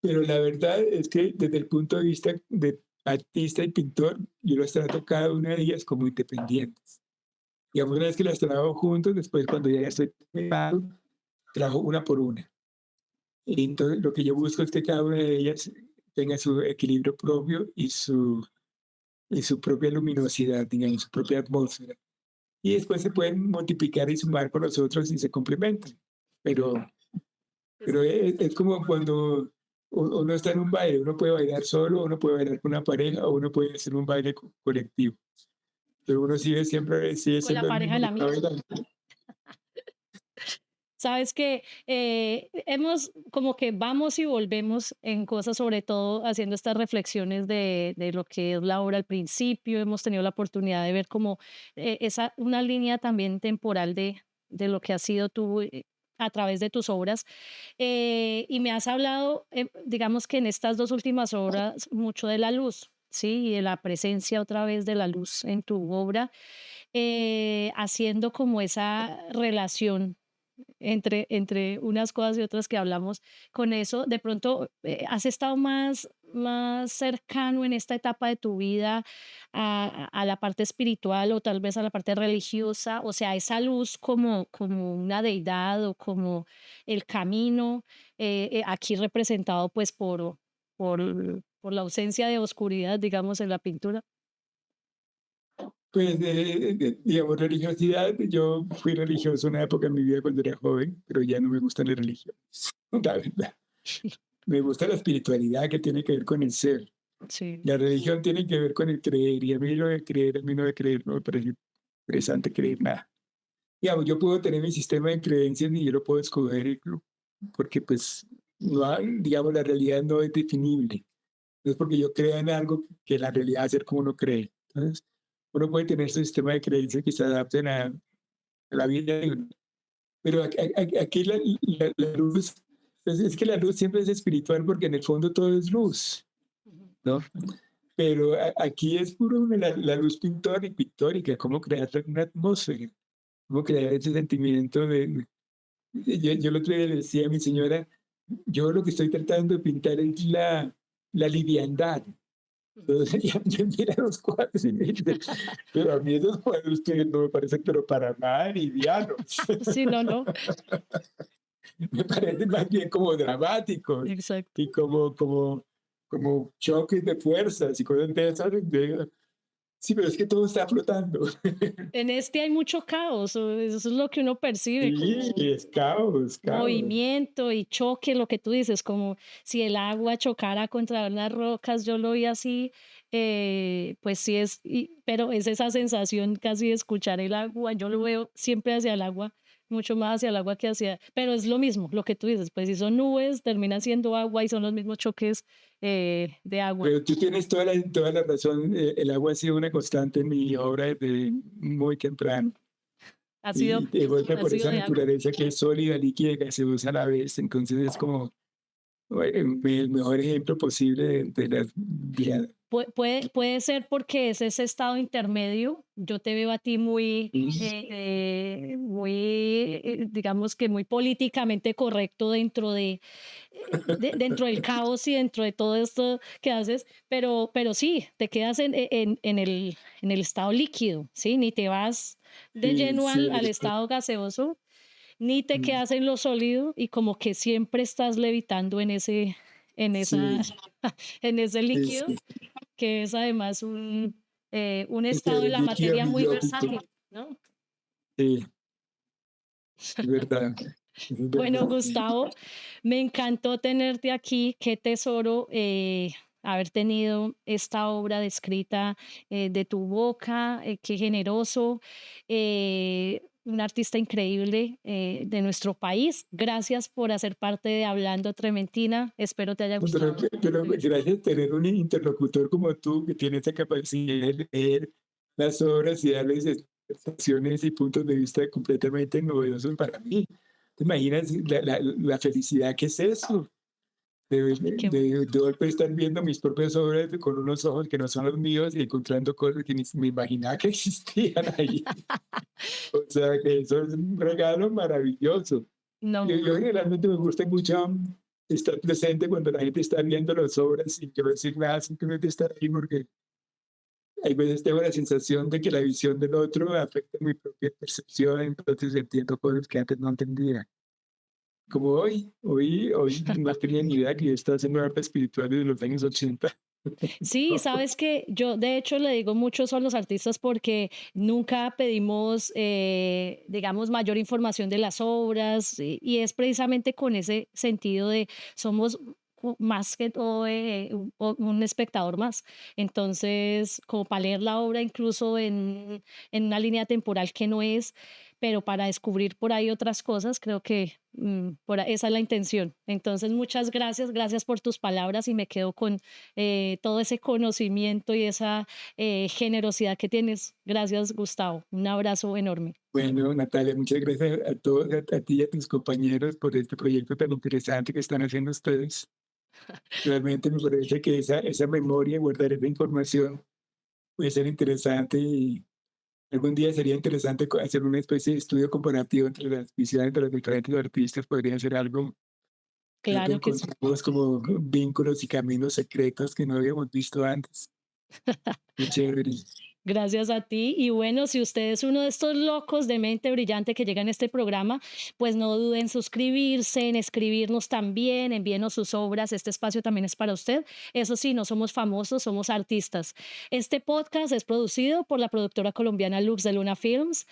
S2: Pero la verdad es que desde el punto de vista de artista y pintor, yo las trato cada una de ellas como independientes. Digamos, una vez que las trabajo juntos, después cuando ya estoy terminado, trabajo una por una. Y entonces lo que yo busco es que cada una de ellas tenga su equilibrio propio y su propia luminosidad, digamos, su propia atmósfera. Y después se pueden multiplicar y sumar con los otros y se complementan. Pero, pero es como cuando uno está en un baile, uno puede bailar solo, uno puede bailar con una pareja o uno puede hacer un baile colectivo. Pero uno sigue
S1: Con la
S2: siendo el
S1: pareja
S2: mismo
S1: de
S2: que
S1: la
S2: está
S1: amiga.
S2: bailando.
S1: Sabes que hemos como que vamos y volvemos en cosas, sobre todo haciendo estas reflexiones de lo que es la obra al principio. Hemos tenido la oportunidad de ver como esa, una línea también temporal de lo que has sido tú a través de tus obras. Y me has hablado, digamos que en estas dos últimas obras, mucho de la luz. Sí, y de la presencia otra vez de la luz en tu obra, haciendo como esa relación entre unas cosas y otras que hablamos con eso. De pronto, ¿has estado más cercano en esta etapa de tu vida a la parte espiritual o tal vez a la parte religiosa? O sea, esa luz como una deidad o como el camino, aquí representado pues por la ausencia de oscuridad, digamos, en la pintura.
S2: Pues, digamos, religiosidad, yo fui religioso una época en mi vida cuando era joven, pero ya no me gustan las religiones, la verdad. Me gusta la espiritualidad que tiene que ver con el ser.
S1: Sí.
S2: La religión tiene que ver con el creer, y a mí lo de creer, a mí no de creer, no me parece interesante creer nada. Digamos, yo puedo tener mi sistema de creencias y yo lo puedo escoger, porque pues, digamos, la realidad no es definible. No es porque yo crea en algo que la realidad va a ser como uno cree. Entonces, uno puede tener su sistema de creencias que se adapten a la vida de uno. Pero aquí la luz, pues es que la luz siempre es espiritual porque en el fondo todo es luz,
S1: Ujú.
S2: ¿no? Pero aquí es puro la luz pictórica, cómo crear una atmósfera, cómo crear ese sentimiento de... Yo el otro día le decía a mi señora, yo lo que estoy tratando de pintar es la liviandad.
S1: Ujú.
S2: Entonces ella mira los cuadros y me dice, pero a mí esos cuadros que no me parecen, pero para nada livianos.
S1: Sí, no, no,
S2: Me parecen más bien como dramáticos
S1: exacto.
S2: y como choques de fuerzas y cosas de esas. Sí, pero es que todo está flotando.
S1: En este hay mucho caos, o eso es lo que uno percibe,
S2: Sí,
S1: como
S2: es caos, caos.
S1: movimiento y choque, lo que tú dices, como si el agua chocara contra unas rocas, yo lo vi así, pues sí es, pero es esa sensación casi de escuchar el agua, yo lo veo siempre hacia el agua, mucho más hacia el agua que hacia, pero es lo mismo, lo que tú dices, pues si son nubes, termina siendo agua y son los mismos choques de agua.
S2: Pero tú tienes toda la razón, el agua ha sido una constante en mi obra desde muy temprano.
S1: Ha sido,
S2: Y te golpea
S1: ha
S2: por
S1: sido
S2: esa
S1: de agua.
S2: naturaleza que es sólida, líquida y gaseosa a la vez. Entonces es como el mejor ejemplo posible de la vida.
S1: Puede ser porque es ese estado intermedio. Yo te veo a ti muy, muy, digamos que muy políticamente correcto dentro del caos y dentro de todo esto que haces, pero sí, te quedas en el estado líquido, ¿sí? Ni te vas de
S2: Sí,
S1: lleno
S2: sí,
S1: al estado gaseoso, ni te quedas en lo sólido y como que siempre estás levitando en esa,
S2: sí,
S1: en ese
S2: sí,
S1: líquido,
S2: sí.
S1: que es además un estado de
S2: El
S1: la
S2: líquido
S1: materia muy
S2: amniótico.
S1: versátil, ¿no?
S2: Sí, es verdad, es
S1: Bueno,
S2: verdad.
S1: Gustavo, me encantó tenerte aquí. Qué tesoro haber tenido esta obra descrita de tu boca. Qué generoso. Un artista increíble de nuestro país. Gracias por hacer parte de Hablando Trementina. Espero te haya gustado la
S2: Pero
S1: entrevista.
S2: gracias a tener un interlocutor como tú que tiene esa capacidad de leer las obras y darles explicaciones y puntos de vista completamente novedosos para mí. ¿Te imaginas la felicidad que es eso?
S1: Ay, qué bueno.
S2: De golpe estar viendo mis propias obras con unos ojos que no son los míos y encontrando cosas que ni me imaginaba que existían ahí. O sea, que eso es un regalo maravilloso.
S1: No.
S2: Yo generalmente me gusta mucho estar presente cuando la gente está viendo las obras sin yo decir nada, simplemente estar ahí porque hay veces tengo la sensación de que la visión del otro afecta mi propia percepción, entonces entiendo cosas que antes no entendía. Como hoy no tenía ni idea que yo estaba haciendo arte espiritual desde los años 80.
S1: Sí, sabes que yo de hecho le digo mucho eso a los artistas porque nunca pedimos, digamos, mayor información de las obras y es precisamente con ese sentido de somos más que todo un espectador más. Entonces, como para leer la obra incluso en una línea temporal que no es, pero para descubrir por ahí otras cosas, creo que esa es la intención. Entonces, muchas gracias, gracias por tus palabras y me quedo con todo ese conocimiento y esa generosidad que tienes. Gracias, Gustavo. Un abrazo enorme.
S2: Bueno, Natalia, muchas gracias a todos, a ti y a tus compañeros por este proyecto tan interesante que están haciendo ustedes. Realmente me parece que esa memoria, guardar esa información puede ser interesante y algún día sería interesante hacer una especie de estudio comparativo entre las visiones de los diferentes artistas. Podría ser algo, creo que
S1: Claro que sí.
S2: encontramos como vínculos y caminos secretos que no habíamos visto antes. Qué chévere.
S1: Gracias a ti. Y bueno, si usted es uno de estos locos de mente brillante que llegan a este programa, pues no duden en suscribirse, en escribirnos también, envíenos sus obras. Este espacio también es para usted. Eso sí, no somos famosos, somos artistas. Este podcast es producido por la productora colombiana Lux de Luna Films,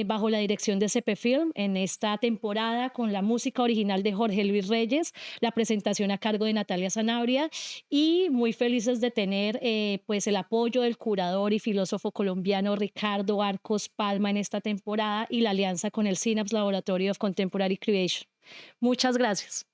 S1: bajo la dirección de CP Film, en esta temporada con la música original de Jorge Luis Reyes, la presentación a cargo de Natalia Zanabria y muy felices de tener pues el apoyo del curador y filósofo colombiano Ricardo Arcos Palma en esta temporada y la alianza con el Synapse Laboratory of Contemporary Creation. Muchas gracias.